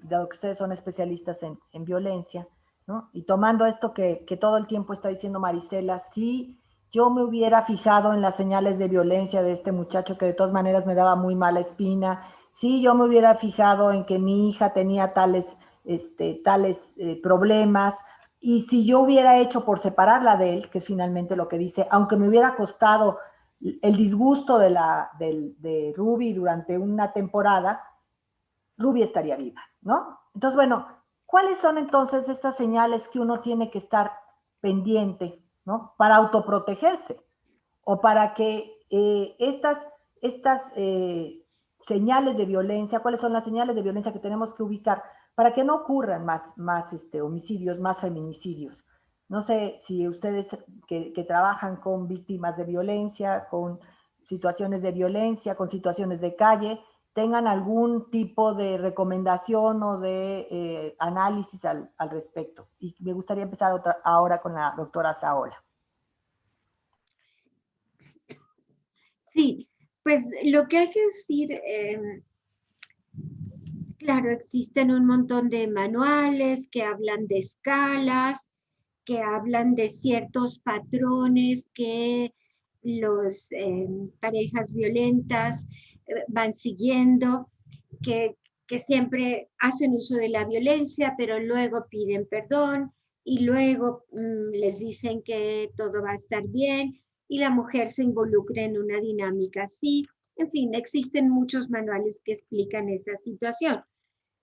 Speaker 2: dado que ustedes son especialistas en violencia, ¿no? Y tomando esto que todo el tiempo está diciendo Marisela, si yo me hubiera fijado en las señales de violencia de este muchacho que de todas maneras me daba muy mala espina, si yo me hubiera fijado en que mi hija tenía tales problemas, y si yo hubiera hecho por separarla de él, que es finalmente lo que dice, aunque me hubiera costado el disgusto de Ruby durante una temporada, Ruby estaría viva, ¿no? Entonces, bueno, ¿cuáles son entonces estas señales que uno tiene que estar pendiente, ¿no? Para autoprotegerse o para que estas señales de violencia, cuáles son las señales de violencia que tenemos que ubicar para que no ocurran más homicidios, más feminicidios. No sé si ustedes que trabajan con víctimas de violencia, con situaciones de violencia, con situaciones de calle, tengan algún tipo de recomendación o de análisis al respecto. Y me gustaría empezar ahora con la doctora Saola.
Speaker 5: Sí, pues lo que hay que decir, claro, existen un montón de manuales que hablan de escalas, que hablan de ciertos patrones que los parejas violentas van siguiendo, que siempre hacen uso de la violencia, pero luego piden perdón y luego les dicen que todo va a estar bien y la mujer se involucra en una dinámica así. En fin, existen muchos manuales que explican esa situación.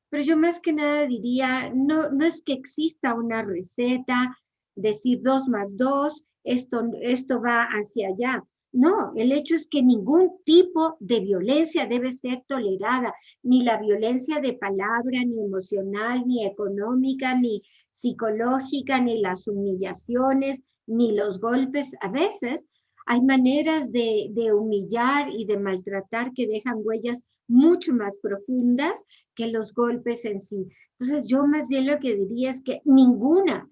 Speaker 5: Pero yo más que nada diría, no es que exista una receta, decir 2 más 2, esto va hacia allá. No, el hecho es que ningún tipo de violencia debe ser tolerada, ni la violencia de palabra, ni emocional, ni económica, ni psicológica, ni las humillaciones, ni los golpes. A veces hay maneras de humillar y de maltratar que dejan huellas mucho más profundas que los golpes en sí. Entonces yo más bien lo que diría es que ninguna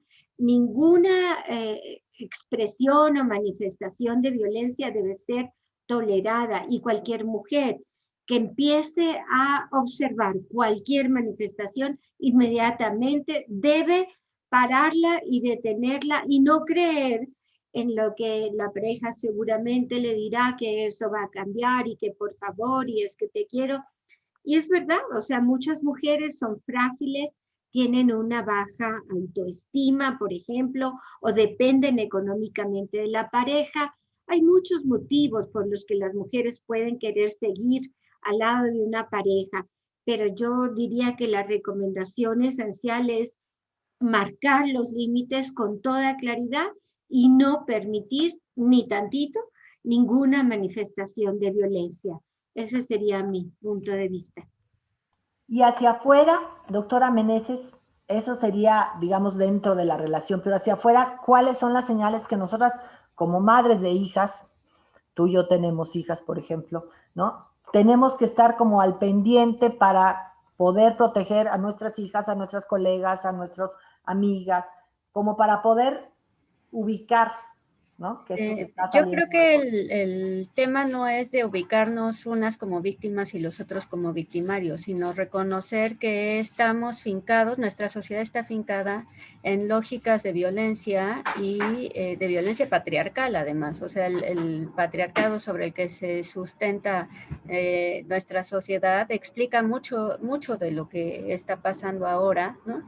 Speaker 5: expresión o manifestación de violencia debe ser tolerada, y cualquier mujer que empiece a observar cualquier manifestación inmediatamente debe pararla y detenerla y no creer en lo que la pareja seguramente le dirá que eso va a cambiar y que por favor y es que te quiero. Y es verdad, o sea, muchas mujeres son frágiles, tienen una baja autoestima, por ejemplo, o dependen económicamente de la pareja. Hay muchos motivos por los que las mujeres pueden querer seguir al lado de una pareja, pero yo diría que la recomendación esencial es marcar los límites con toda claridad y no permitir ni tantito ninguna manifestación de violencia. Ese sería mi punto de vista.
Speaker 2: Y hacia afuera, doctora Meneses, eso sería, digamos, dentro de la relación, pero hacia afuera, ¿cuáles son las señales que nosotras, como madres de hijas, tú y yo tenemos hijas, por ejemplo, ¿no? Tenemos que estar como al pendiente para poder proteger a nuestras hijas, a nuestras colegas, a nuestras amigas, como para poder ubicar, ¿no? Que esto se está
Speaker 3: Yo
Speaker 2: saliendo
Speaker 3: creo que el tema no es de ubicarnos unas como víctimas y los otros como victimarios, sino reconocer que estamos fincados, nuestra sociedad está fincada en lógicas de violencia y de violencia patriarcal además, o sea, el patriarcado sobre el que se sustenta nuestra sociedad explica mucho, mucho de lo que está pasando ahora, ¿no?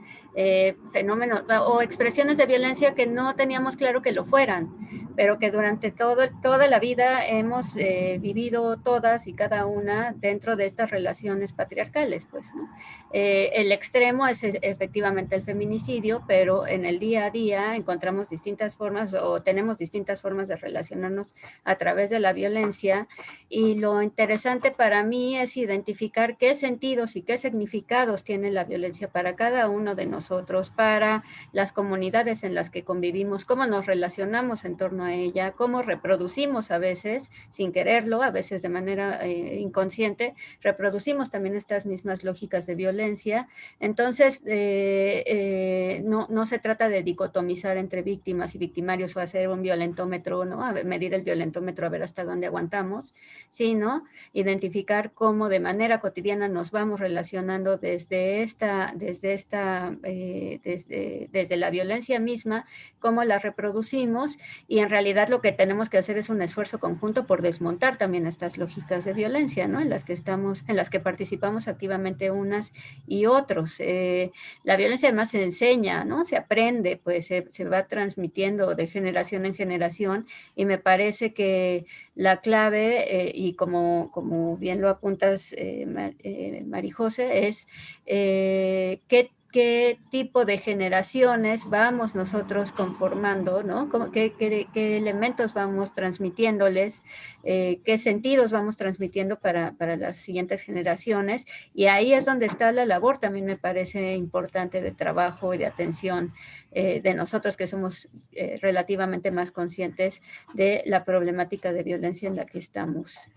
Speaker 3: Fenómenos o expresiones de violencia que no teníamos claro que lo fueran, pero que durante toda la vida hemos vivido todas y cada una dentro de estas relaciones patriarcales, pues, ¿no? El extremo es efectivamente el feminicidio, pero en el día a día encontramos distintas formas o tenemos distintas formas de relacionarnos a través de la violencia, y lo interesante para mí es identificar qué sentidos y qué significados tiene la violencia para cada uno de nosotros, para las comunidades en las que convivimos, cómo nos relacionamos en torno a ella, cómo reproducimos a veces, sin quererlo, a veces de manera inconsciente, reproducimos también estas mismas lógicas de violencia. Entonces, no se trata de dicotomizar entre víctimas y victimarios o hacer un violentómetro, ¿no? A ver, medir el violentómetro a ver hasta dónde aguantamos, sino identificar cómo de manera cotidiana nos vamos relacionando desde la violencia misma, cómo la reproducimos, y en realidad lo que tenemos que hacer es un esfuerzo conjunto por desmontar también estas lógicas de violencia, ¿no? En las que participamos activamente unas y otros. La violencia además se enseña, ¿no? Se aprende, pues se va transmitiendo de generación en generación, y me parece que la clave, y como bien lo apuntas, Marijose, es qué tipo de generaciones vamos nosotros conformando, ¿no? ¿Qué elementos vamos transmitiéndoles, qué sentidos vamos transmitiendo para las siguientes generaciones, y ahí es donde está la labor, también me parece importante, de trabajo y de atención de nosotros que somos relativamente más conscientes de la problemática de violencia en la que estamos.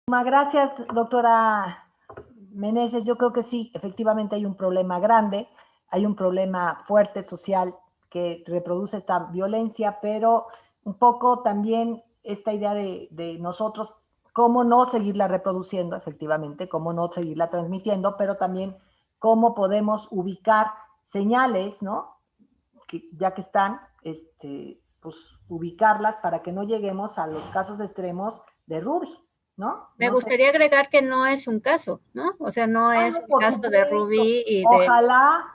Speaker 2: Gracias, doctora Meneses. Yo creo que sí, efectivamente hay un problema grande, hay un problema fuerte social que reproduce esta violencia, pero un poco también esta idea de nosotros, cómo no seguirla reproduciendo, efectivamente, cómo no seguirla transmitiendo, pero también cómo podemos ubicar señales, ¿no? Que, ya que están, pues ubicarlas para que no lleguemos a los casos extremos de Ruby, ¿no?
Speaker 3: Me
Speaker 2: No
Speaker 3: gustaría agregar que no es un caso, ¿no? O sea, no es el caso de Ruby y
Speaker 2: ojalá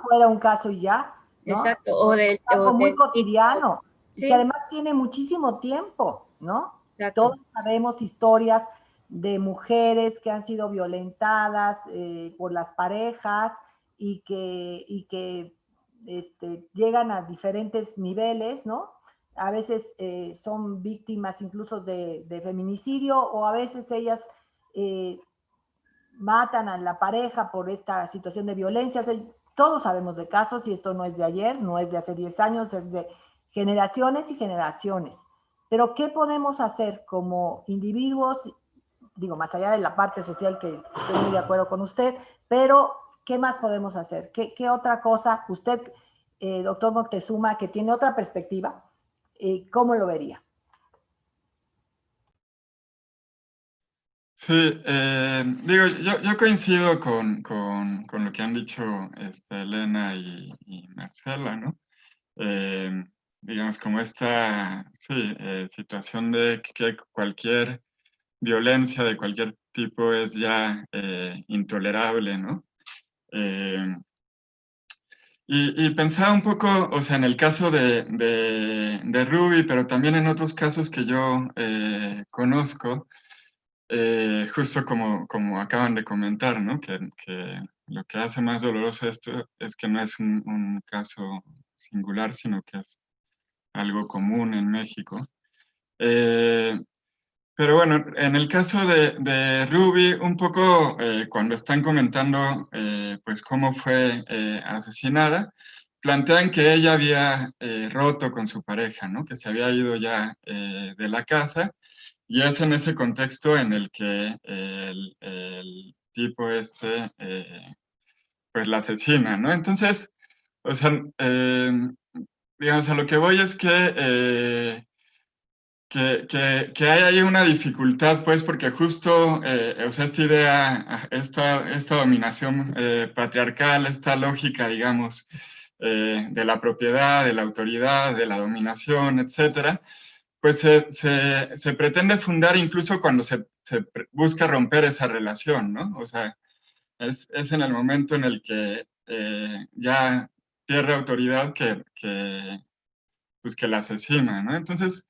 Speaker 2: fuera un caso y ya, ¿no?
Speaker 3: Exacto, o
Speaker 2: es algo muy cotidiano,
Speaker 3: sí,
Speaker 2: y que además tiene muchísimo tiempo, ¿no?
Speaker 3: Exacto.
Speaker 2: Todos sabemos historias de mujeres que han sido violentadas por las parejas y que llegan a diferentes niveles, ¿no? A veces son víctimas incluso de feminicidio, o a veces ellas matan a la pareja por esta situación de violencia. O sea, todos sabemos de casos, y esto no es de ayer, no es de hace 10 años, es de generaciones y generaciones. Pero ¿qué podemos hacer como individuos? Digo, más allá de la parte social, que estoy muy de acuerdo con usted, pero ¿qué más podemos hacer? ¿Qué otra cosa usted, doctor Moctezuma, que tiene otra perspectiva, cómo lo vería?
Speaker 4: Sí, digo, yo coincido con lo que han dicho Elena y Marcela, ¿no? Digamos, como esta situación de que cualquier violencia de cualquier tipo es ya intolerable, ¿no? Y pensaba un poco, o sea, en el caso de Ruby, pero también en otros casos que yo conozco, justo como acaban de comentar, ¿no? Que lo que hace más doloroso esto es que no es un caso singular, sino que es algo común en México. Pero bueno, en el caso de Ruby, un poco cuando están comentando pues cómo fue asesinada, plantean que ella había roto con su pareja, ¿no? Que se había ido ya de la casa, y es en ese contexto en el que el tipo pues la asesina, ¿no? Entonces, o sea, digamos, a lo que voy es que hay ahí una dificultad, pues, porque justo, o sea, esta idea, esta dominación patriarcal, esta lógica, digamos, de la propiedad, de la autoridad, de la dominación, etcétera, pues se pretende fundar incluso cuando se busca romper esa relación, ¿no? O sea, es en el momento en el que ya pierde autoridad pues, que la asesina, ¿no? Entonces,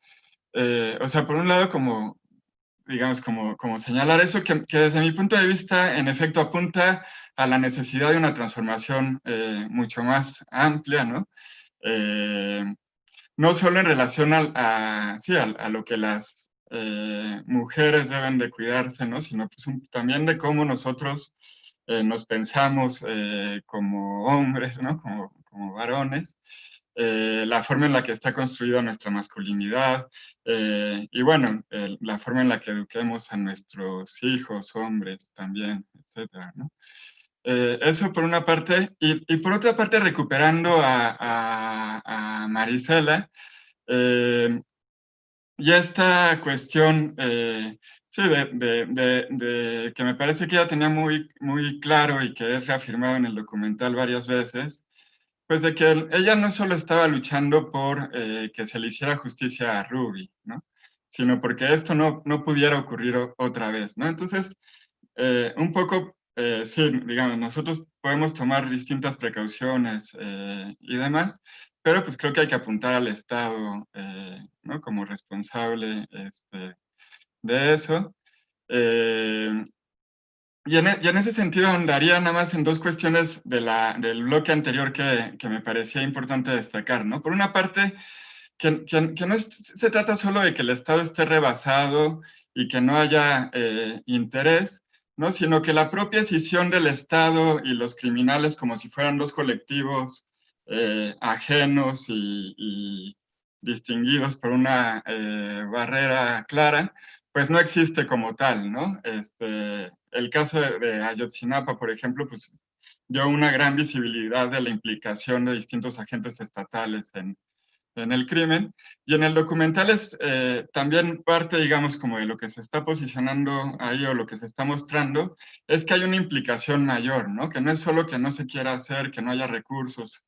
Speaker 4: o sea, por un lado, como, digamos, como señalar eso, que desde mi punto de vista, en efecto, apunta a la necesidad de una transformación mucho más amplia, ¿no? No solo en relación sí, a lo que las mujeres deben de cuidarse, ¿no? Sino pues también de cómo nosotros nos pensamos como hombres, ¿no? Como varones, la forma en la que está construida nuestra masculinidad y bueno, la forma en la que eduquemos a nuestros hijos, hombres también, etcétera, ¿no? Eso por una parte, y por otra parte recuperando a Marisela, y esta cuestión, sí, de que me parece que ella tenía muy, muy claro y que es reafirmado en el documental varias veces, pues de que ella no solo estaba luchando por que se le hiciera justicia a Ruby, ¿no? Sino porque esto no pudiera ocurrir otra vez, ¿no? Entonces, un poco, sí, digamos, nosotros podemos tomar distintas precauciones y demás, pero pues creo que hay que apuntar al Estado, ¿no? Como responsable de eso. Eh, y en ese sentido ahondaría nada más en dos cuestiones del bloque anterior que me parecía importante destacar, ¿no? Por una parte, que no se trata solo de que el Estado esté rebasado y que no haya interés, ¿no? Sino que la propia decisión del Estado y los criminales como si fueran dos colectivos ajenos y distinguidos por una barrera clara, pues no existe como tal, ¿no? El caso de Ayotzinapa, por ejemplo, pues dio una gran visibilidad de la implicación de distintos agentes estatales en el crimen. Y en el documental es también parte, digamos, como de lo que se está posicionando ahí o lo que se está mostrando, es que hay una implicación mayor, ¿no? Que no es solo que no se quiera hacer, que no haya recursos,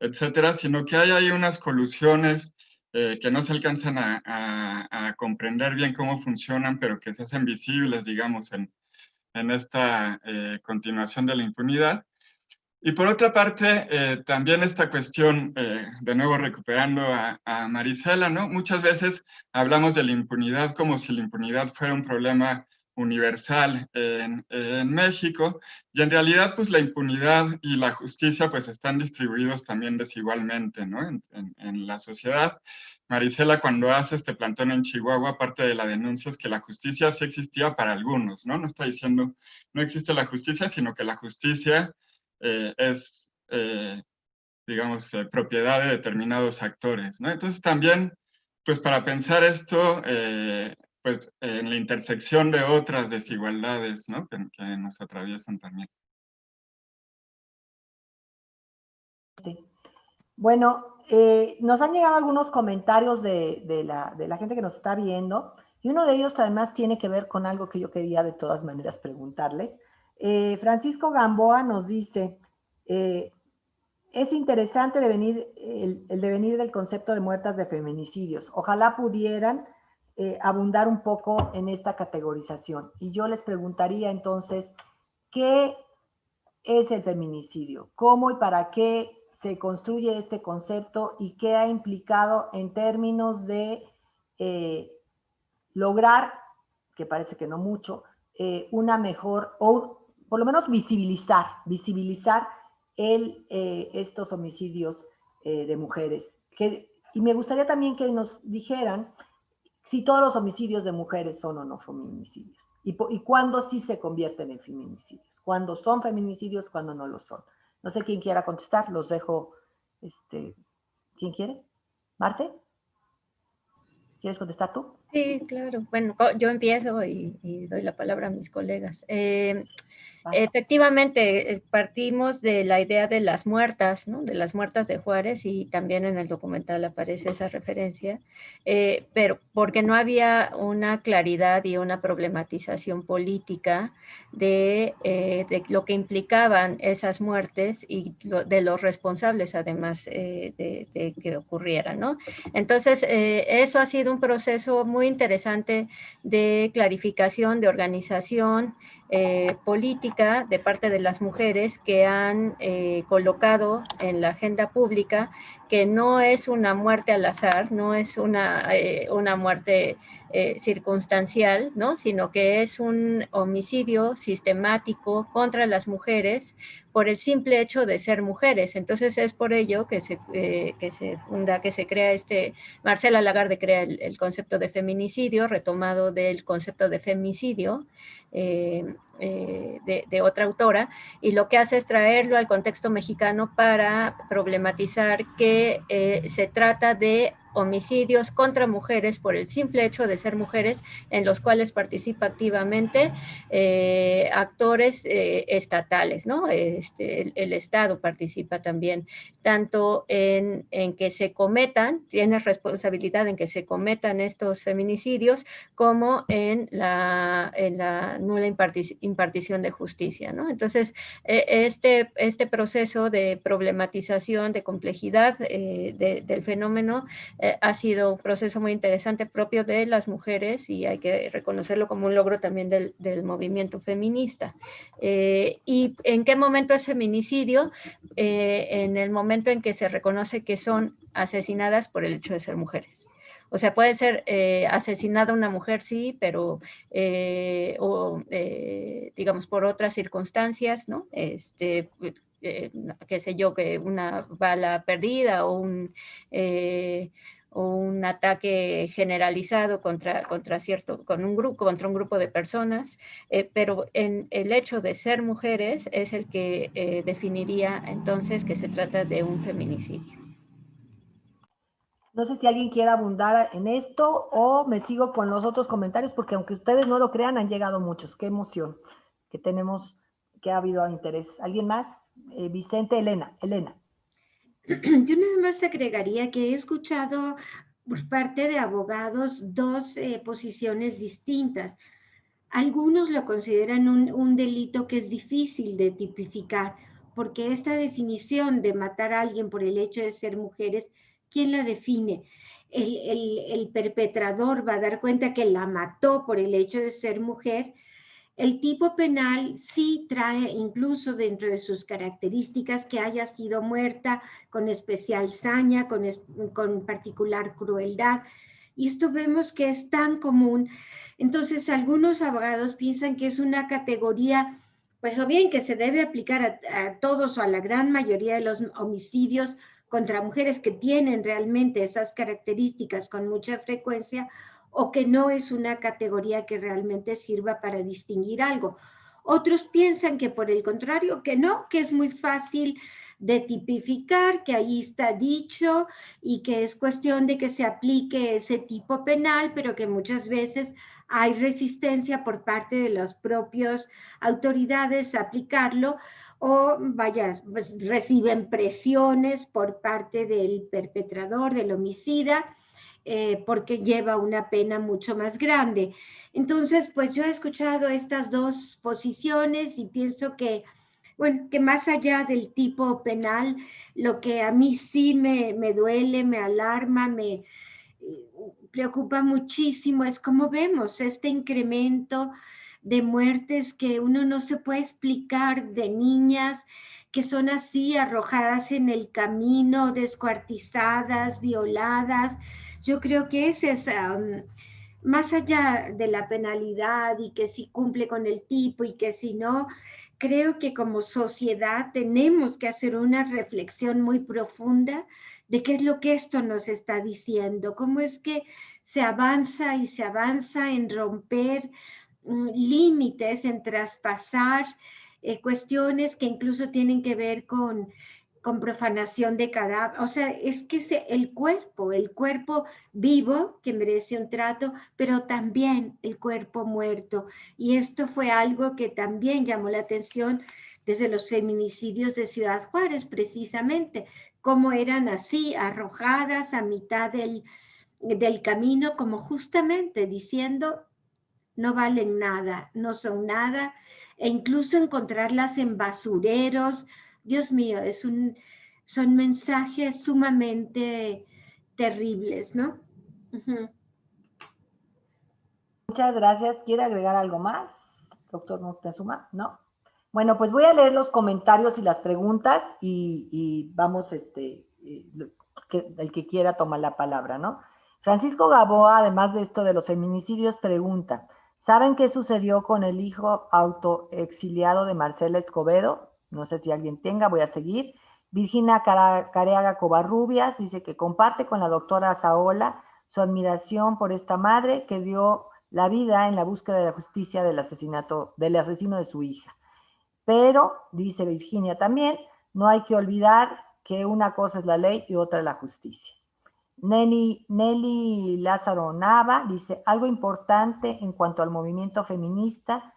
Speaker 4: etcétera, sino que hay ahí unas colusiones que no se alcanzan a comprender bien cómo funcionan, pero que se hacen visibles, digamos, en esta continuación de la impunidad. Y por otra parte, también esta cuestión, de nuevo recuperando a Marisela, ¿no? Muchas veces hablamos de la impunidad como si la impunidad fuera un problema universal en México, y en realidad, pues la impunidad y la justicia, pues están distribuidos también desigualmente, ¿no? En la sociedad. Marisela, cuando hace este plantón en Chihuahua, parte de la denuncia es que la justicia sí existía para algunos, ¿no? No está diciendo no existe la justicia, sino que la justicia es, digamos, propiedad de determinados actores, ¿no? Entonces también, pues para pensar esto, pues en la intersección de otras desigualdades, ¿no? Que nos atraviesan también.
Speaker 2: Bueno, nos han llegado algunos comentarios de la gente que nos está viendo, y uno de ellos además tiene que ver con algo que yo quería de todas maneras preguntarles. Francisco Gamboa nos dice, es interesante el devenir del concepto de muertas de feminicidios. Ojalá pudieran abundar un poco en esta categorización. Y yo les preguntaría entonces, ¿qué es el feminicidio? ¿Cómo y para qué se construye este concepto y qué ha implicado en términos de lograr, que parece que no mucho, una mejor, o por lo menos visibilizar estos homicidios de mujeres? Y me gustaría también que nos dijeran si todos los homicidios de mujeres son o no feminicidios, y cuándo sí se convierten en feminicidios, cuándo son feminicidios, cuándo no lo son. No sé quién quiera contestar, los dejo. ¿Quién quiere? ¿Marce? ¿Quieres contestar tú?
Speaker 3: Sí, claro. Bueno, yo empiezo y doy la palabra a mis colegas.
Speaker 2: Vale.
Speaker 3: Efectivamente, partimos de la idea de las muertas, ¿no? De las muertas de Juárez, y también en el documental aparece esa referencia, pero porque no había una claridad y una problematización política de lo que implicaban esas muertes y de los responsables, además, de que ocurrieran, ¿no? Entonces, eso ha sido un proceso muy interesante de clarificación, de organización política de parte de las mujeres que han colocado en la agenda pública que no es una muerte al azar, no es una muerte circunstancial, ¿no? Sino que es un homicidio sistemático contra las mujeres por el simple hecho de ser mujeres. Entonces es por ello que se funda, que se crea Marcela Lagarde crea el concepto de feminicidio, retomado del concepto de femicidio, de otra autora, y lo que hace es traerlo al contexto mexicano para problematizar que se trata de homicidios contra mujeres por el simple hecho de ser mujeres, en los cuales participa activamente actores estatales, ¿no? El Estado participa también, tanto en que se cometan, tiene responsabilidad en que se cometan estos feminicidios, como en la nula impartición de justicia, ¿no? Entonces, este proceso de problematización, de complejidad del fenómeno, ha sido un proceso muy interesante propio de las mujeres, y hay que reconocerlo como un logro también del movimiento feminista. ¿Y en qué momento es feminicidio? En el momento en que se reconoce que son asesinadas por el hecho de ser mujeres. O sea, puede ser asesinada una mujer, sí, pero digamos por otras circunstancias, ¿no? Qué sé yo, que una bala perdida o un ataque generalizado contra un grupo de personas, pero en el hecho de ser mujeres es el que definiría entonces que se trata de un feminicidio.
Speaker 2: No sé si alguien quiere abundar en esto o me sigo con los otros comentarios, porque aunque ustedes no lo crean, han llegado muchos. Qué emoción que tenemos, que ha habido interés. ¿Alguien más? Vicente, Elena.
Speaker 5: Yo nada más agregaría que he escuchado por parte de abogados dos posiciones distintas. Algunos lo consideran un delito que es difícil de tipificar, porque esta definición de matar a alguien por el hecho de ser mujeres, ¿quién la define? El perpetrador va a dar cuenta que la mató por el hecho de ser mujer. El tipo penal sí trae incluso dentro de sus características que haya sido muerta con especial saña, con particular crueldad. Y esto vemos que es tan común. Entonces, algunos abogados piensan que es una categoría, pues o bien que se debe aplicar a todos o a la gran mayoría de los homicidios contra mujeres que tienen realmente esas características con mucha frecuencia, o que no es una categoría que realmente sirva para distinguir algo. Otros piensan que por el contrario, que no, que es muy fácil de tipificar, que ahí está dicho y que es cuestión de que se aplique ese tipo penal, pero que muchas veces hay resistencia por parte de las propias autoridades a aplicarlo, o vaya, pues reciben presiones por parte del perpetrador, del homicida, porque lleva una pena mucho más grande. Entonces, pues yo he escuchado estas dos posiciones y pienso que, bueno, que más allá del tipo penal, lo que a mí sí me duele, me alarma, me preocupa muchísimo es cómo vemos este incremento de muertes que uno no se puede explicar, de niñas que son así arrojadas en el camino, descuartizadas, violadas. Yo creo que ese es, más allá de la penalidad y que si cumple con el tipo y que si no, creo que como sociedad tenemos que hacer una reflexión muy profunda de qué es lo que esto nos está diciendo, cómo es que se avanza y se avanza en romper límites, en traspasar cuestiones que incluso tienen que ver con con profanación de cadáver. O sea, es que el cuerpo vivo que merece un trato, pero también el cuerpo muerto. Y esto fue algo que también llamó la atención desde los feminicidios de Ciudad Juárez, precisamente, cómo eran así, arrojadas a mitad del camino, como justamente diciendo, no valen nada, no son nada, e incluso encontrarlas en basureros. Dios mío, son mensajes sumamente terribles, ¿no? Uh-huh.
Speaker 2: Muchas gracias. ¿Quiere agregar algo más, doctor Moctezuma? ¿No? Bueno, pues voy a leer los comentarios y las preguntas y vamos, el que quiera tomar la palabra, ¿no? Francisco Gaboa, además de esto de los feminicidios, pregunta, ¿saben qué sucedió con el hijo autoexiliado de Marcela Escobedo? No sé si alguien tenga, voy a seguir. Virginia Careaga Covarrubias dice que comparte con la doctora Saola su admiración por esta madre que dio la vida en la búsqueda de la justicia del asesino de su hija. Pero, dice Virginia también, no hay que olvidar que una cosa es la ley y otra la justicia. Nelly Lázaro Nava dice, algo importante en cuanto al movimiento feminista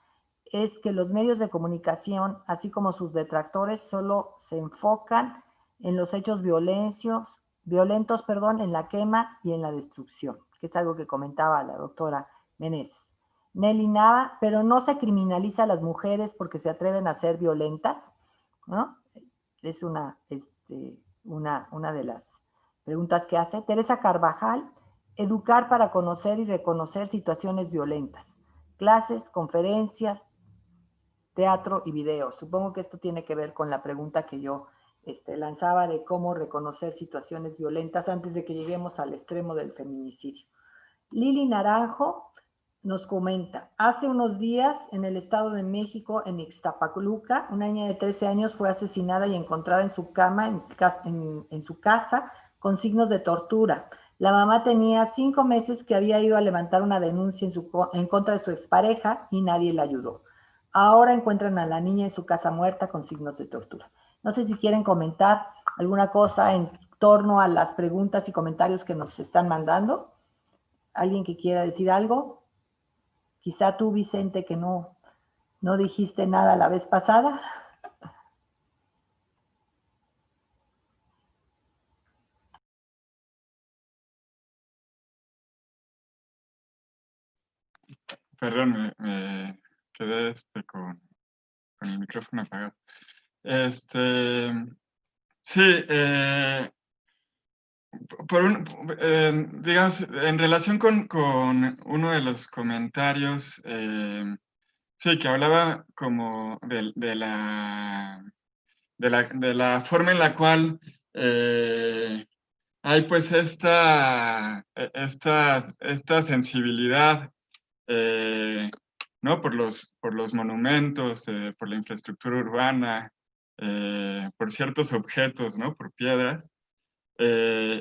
Speaker 2: es que los medios de comunicación, así como sus detractores, solo se enfocan en los hechos violentos, en la quema y en la destrucción, que es algo que comentaba la doctora Meneses. Nelly Nava, pero no se criminaliza a las mujeres porque se atreven a ser violentas, ¿no? Es una de las preguntas que hace. Teresa Carvajal, educar para conocer y reconocer situaciones violentas. Clases, conferencias, teatro y video. Supongo que esto tiene que ver con la pregunta que yo lanzaba de cómo reconocer situaciones violentas antes de que lleguemos al extremo del feminicidio. Lili Naranjo nos comenta, hace unos días en el Estado de México, en Ixtapaluca, una niña de 13 años fue asesinada y encontrada en su cama, en su casa, con signos de tortura. La mamá tenía 5 meses que había ido a levantar una denuncia en contra de su expareja y nadie la ayudó. Ahora encuentran a la niña en su casa muerta con signos de tortura. No sé si quieren comentar alguna cosa en torno a las preguntas y comentarios que nos están mandando. ¿Alguien que quiera decir algo? Quizá tú, Vicente, que no dijiste nada la vez pasada.
Speaker 4: Perdón, me quedé con el micrófono apagado. Sí, digamos, en relación con uno de los comentarios, sí, que hablaba como de la forma en la cual hay pues esta sensibilidad, ¿no? Por los monumentos, por la infraestructura urbana, por ciertos objetos, ¿no? Por piedras.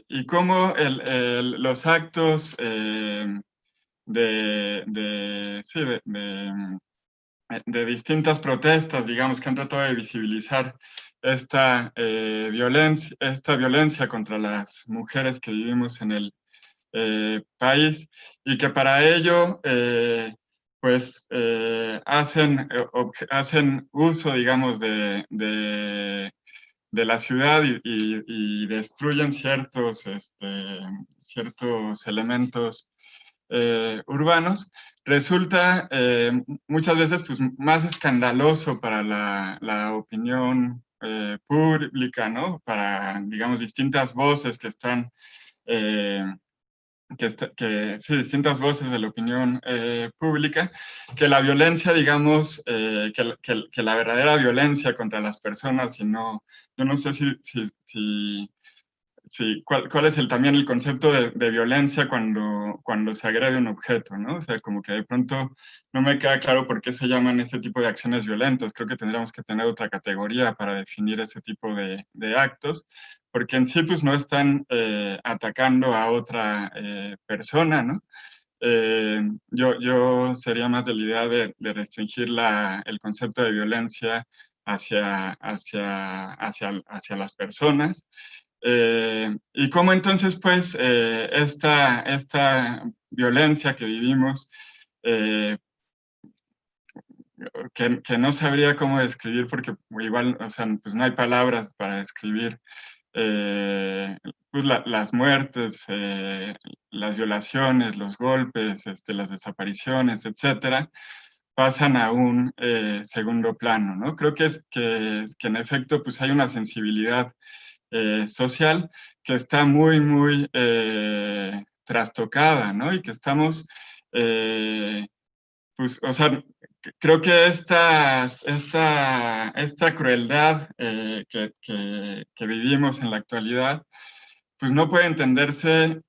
Speaker 4: Y cómo los actos de distintas protestas, digamos, que han tratado de visibilizar esta violencia contra las mujeres que vivimos en el país, y que para ello pues hacen uso, digamos, de la ciudad y destruyen ciertos elementos urbanos, resulta muchas veces pues, más escandaloso para la opinión pública, ¿no? Para, digamos, distintas voces que están, sí, distintas voces de la opinión pública, que la violencia, digamos, que la verdadera violencia contra las personas, y no, yo no sé cuál es también el concepto de violencia cuando se agrede un objeto, ¿no? O sea, como que de pronto no me queda claro por qué se llaman ese tipo de acciones violentas. Creo que tendríamos que tener otra categoría para definir ese tipo de actos, porque en sí pues no están atacando a otra persona, ¿no? Yo sería más de la idea de restringir el concepto de violencia hacia las personas. Y cómo entonces, pues, esta violencia que vivimos, que no sabría cómo describir, porque igual, o sea, pues no hay palabras para describir pues las muertes, las violaciones, los golpes, las desapariciones, etcétera, pasan a un segundo plano, ¿no? Creo que en efecto pues hay una sensibilidad social que está muy, muy trastocada, ¿no? Y que estamos, pues, o sea, creo que esta crueldad que vivimos en la actualidad, pues no puede entenderse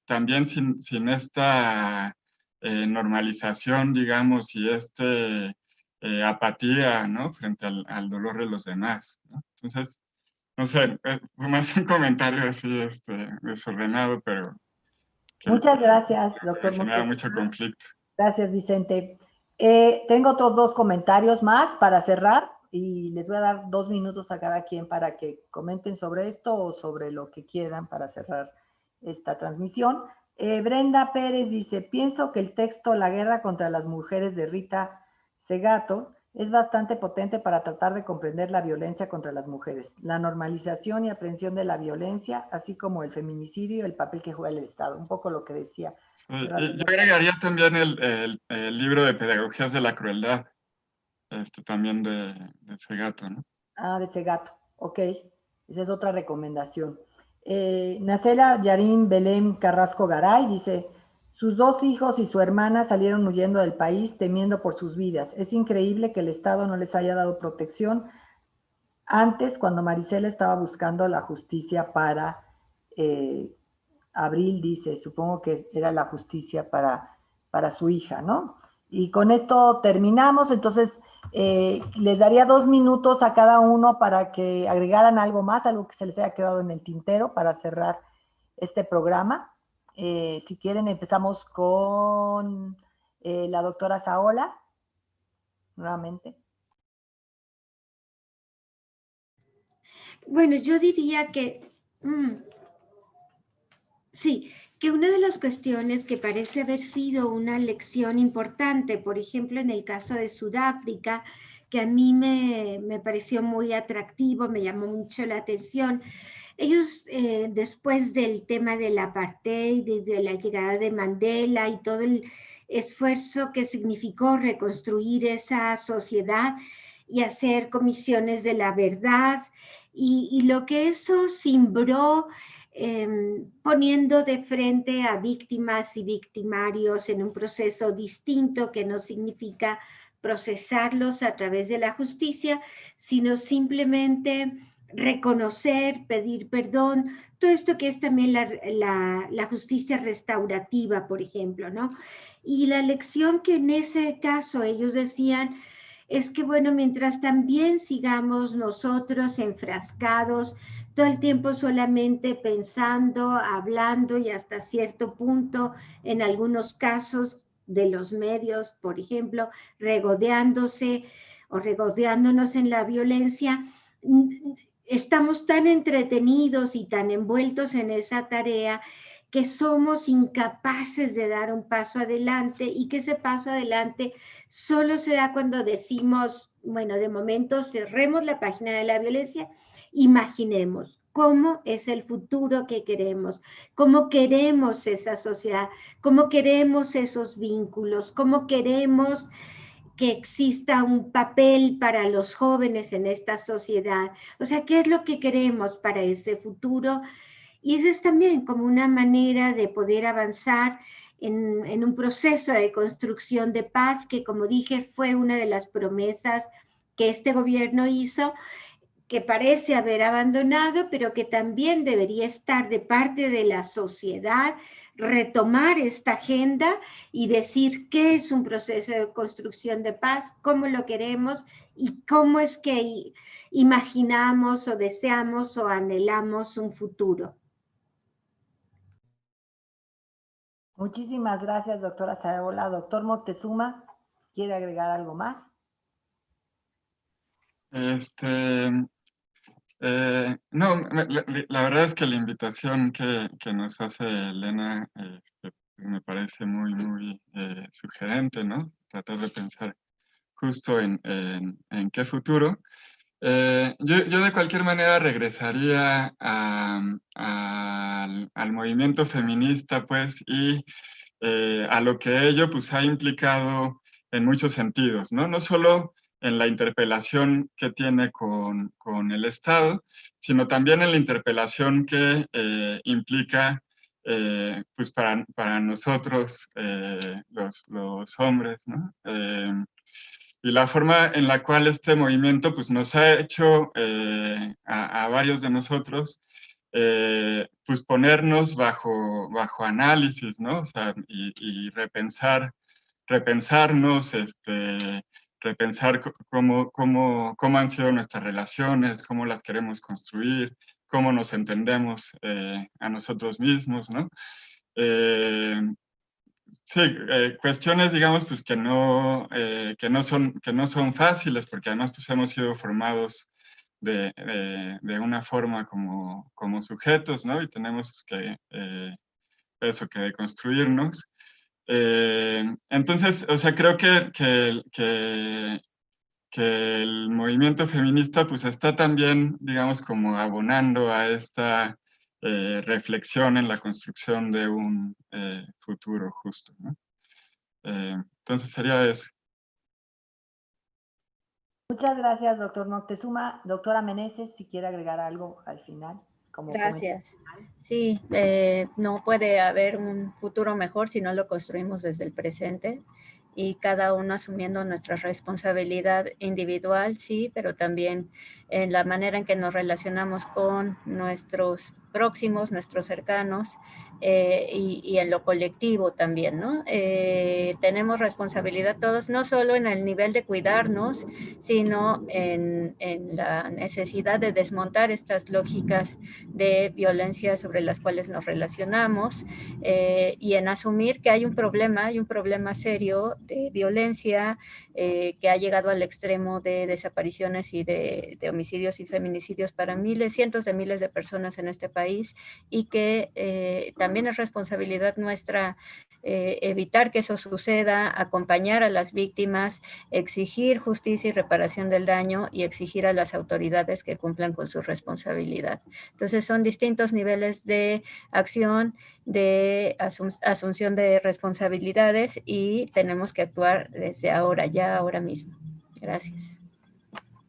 Speaker 4: también sin esta normalización, digamos, y apatía, ¿no? Frente al dolor de los demás, ¿no? Entonces, no sé, fue más un comentario así, desordenado, pero
Speaker 2: Muchas gracias, doctor
Speaker 4: que genera
Speaker 2: Moctezuma.
Speaker 4: mucho conflicto.
Speaker 2: Gracias, Vicente. Tengo otros 2 comentarios más para cerrar y les voy a dar 2 minutos a cada quien para que comenten sobre esto o sobre lo que quieran para cerrar esta transmisión. Brenda Pérez dice, pienso que el texto La guerra contra las mujeres de Rita Segato es bastante potente para tratar de comprender la violencia contra las mujeres, la normalización y aprehensión de la violencia, así como el feminicidio y el papel que juega el Estado. Un poco lo que decía.
Speaker 4: Yo agregaría también el libro de Pedagogías de la Crueldad, también de Segato, ¿no?
Speaker 2: Ah, de Segato, ok. Esa es otra recomendación. Nacela Yarín Belén Carrasco Garay dice, sus 2 hijos y su hermana salieron huyendo del país temiendo por sus vidas. Es increíble que el Estado no les haya dado protección antes cuando Marisela estaba buscando la justicia para Abril, dice, supongo que era la justicia para su hija, ¿no? Y con esto terminamos, entonces les daría 2 minutos a cada uno para que agregaran algo más, algo que se les haya quedado en el tintero para cerrar este programa. Si quieren, empezamos con la doctora Saola, nuevamente.
Speaker 5: Bueno, yo diría que sí, que una de las cuestiones que parece haber sido una lección importante, por ejemplo, en el caso de Sudáfrica, que a mí me pareció muy atractivo, me llamó mucho la atención. Ellos, después del tema del apartheid, de la llegada de Mandela y todo el esfuerzo que significó reconstruir esa sociedad y hacer comisiones de la verdad, y lo que eso simbró, poniendo de frente a víctimas y victimarios en un proceso distinto que no significa procesarlos a través de la justicia, sino simplemente reconocer, pedir perdón, todo esto que es también la justicia restaurativa, por ejemplo, ¿no? Y la lección que en ese caso ellos decían es que, bueno, mientras también sigamos nosotros enfrascados todo el tiempo solamente pensando, hablando y hasta cierto punto, en algunos casos de los medios, por ejemplo, regodeándose o regodeándonos en la violencia, estamos tan entretenidos y tan envueltos en esa tarea que somos incapaces de dar un paso adelante y que ese paso adelante solo se da cuando decimos, bueno, de momento cerremos la página de la violencia, imaginemos cómo es el futuro que queremos, cómo queremos esa sociedad, cómo queremos esos vínculos, cómo queremos que exista un papel para los jóvenes en esta sociedad. O sea, ¿qué es lo que queremos para ese futuro? Y eso es también como una manera de poder avanzar en un proceso de construcción de paz que, como dije, fue una de las promesas que este gobierno hizo, que parece haber abandonado, pero que también debería estar de parte de la sociedad, retomar esta agenda y decir qué es un proceso de construcción de paz, cómo lo queremos y cómo es que imaginamos o deseamos o anhelamos un futuro.
Speaker 2: Muchísimas gracias, doctora Saola. Doctor Moctezuma, ¿quiere agregar algo más?
Speaker 4: No, la verdad es que la invitación que nos hace Elena pues me parece muy, muy sugerente, ¿no? Tratar de pensar justo en qué futuro. Yo de cualquier manera regresaría al movimiento feminista, pues, y a lo que ello pues, ha implicado en muchos sentidos, ¿no? No solo en la interpelación que tiene con el Estado, sino también en la interpelación que implica pues para nosotros, los hombres, ¿no? Y la forma en la cual este movimiento pues, nos ha hecho a varios de nosotros pues ponernos bajo análisis, ¿no? O sea, y repensarnos, repensar cómo han sido nuestras relaciones, cómo las queremos construir, cómo nos entendemos a nosotros mismos, ¿no? Sí, cuestiones, digamos, pues que no son fáciles, porque además pues hemos sido formados de una forma como sujetos, ¿no? Y tenemos que deconstruirnos. Entonces, o sea, creo que el movimiento feminista pues está también, digamos, como abonando a esta reflexión en la construcción de un futuro justo, ¿no? Entonces sería eso.
Speaker 2: Muchas gracias, doctor Moctezuma. Doctora Meneses, si quiere agregar algo al final.
Speaker 3: Gracias. Sí, no puede haber un futuro mejor si no lo construimos desde el presente y cada uno asumiendo nuestra responsabilidad individual, sí, pero también en la manera en que nos relacionamos con nuestros próximos, nuestros cercanos y en lo colectivo también, ¿no? Tenemos responsabilidad todos, no solo en el nivel de cuidarnos, sino en la necesidad de desmontar estas lógicas de violencia sobre las cuales nos relacionamos y en asumir que hay un problema serio de violencia que ha llegado al extremo de desapariciones y de homicidios y feminicidios para cientos de miles de personas en este país y que también es responsabilidad nuestra evitar que eso suceda, acompañar a las víctimas, exigir justicia y reparación del daño y exigir a las autoridades que cumplan con su responsabilidad. Entonces son distintos niveles de acción, de asunción de responsabilidades y tenemos que actuar desde ahora, ya ahora mismo. Gracias.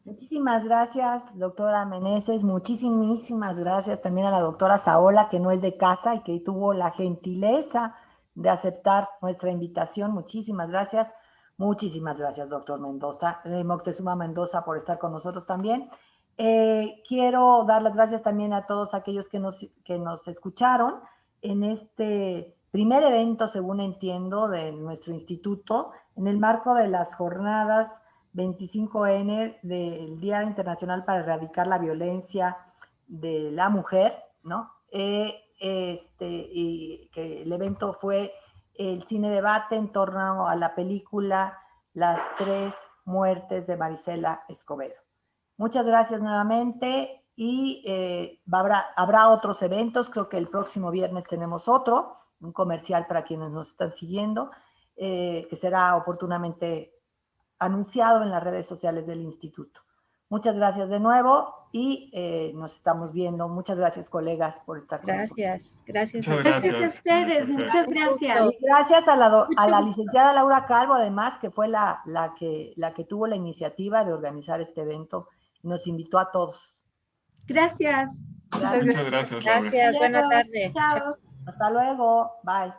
Speaker 2: Muchísimas gracias, doctora Meneses. Muchísimas gracias también a la doctora Saola, que no es de casa y que tuvo la gentileza de aceptar nuestra invitación. Muchísimas gracias. Muchísimas gracias, doctor Moctezuma Mendoza, por estar con nosotros también. Quiero dar las gracias también a todos aquellos que nos escucharon en este primer evento, según entiendo, de nuestro instituto, en el marco de las jornadas 25N del Día Internacional para Erradicar la Violencia de la Mujer, ¿no? Y que el evento fue el cine debate en torno a la película Las tres muertes de Marisela Escobedo. Muchas gracias nuevamente y habrá otros eventos. Creo que el próximo viernes tenemos otro, un comercial para quienes nos están siguiendo, que será oportunamente anunciado en las redes sociales del instituto. Muchas gracias de nuevo y nos estamos viendo. Muchas gracias, colegas, por estar con nosotros.
Speaker 3: Gracias.
Speaker 5: Gracias a ustedes, muchas gracias.
Speaker 2: Y gracias a la licenciada Laura Calvo, además, que fue la que tuvo la iniciativa de organizar este evento. Nos invitó a todos.
Speaker 5: Gracias.
Speaker 4: Muchas gracias, Laura.
Speaker 3: Gracias, buena tarde.
Speaker 5: Chao.
Speaker 2: Hasta luego. Bye.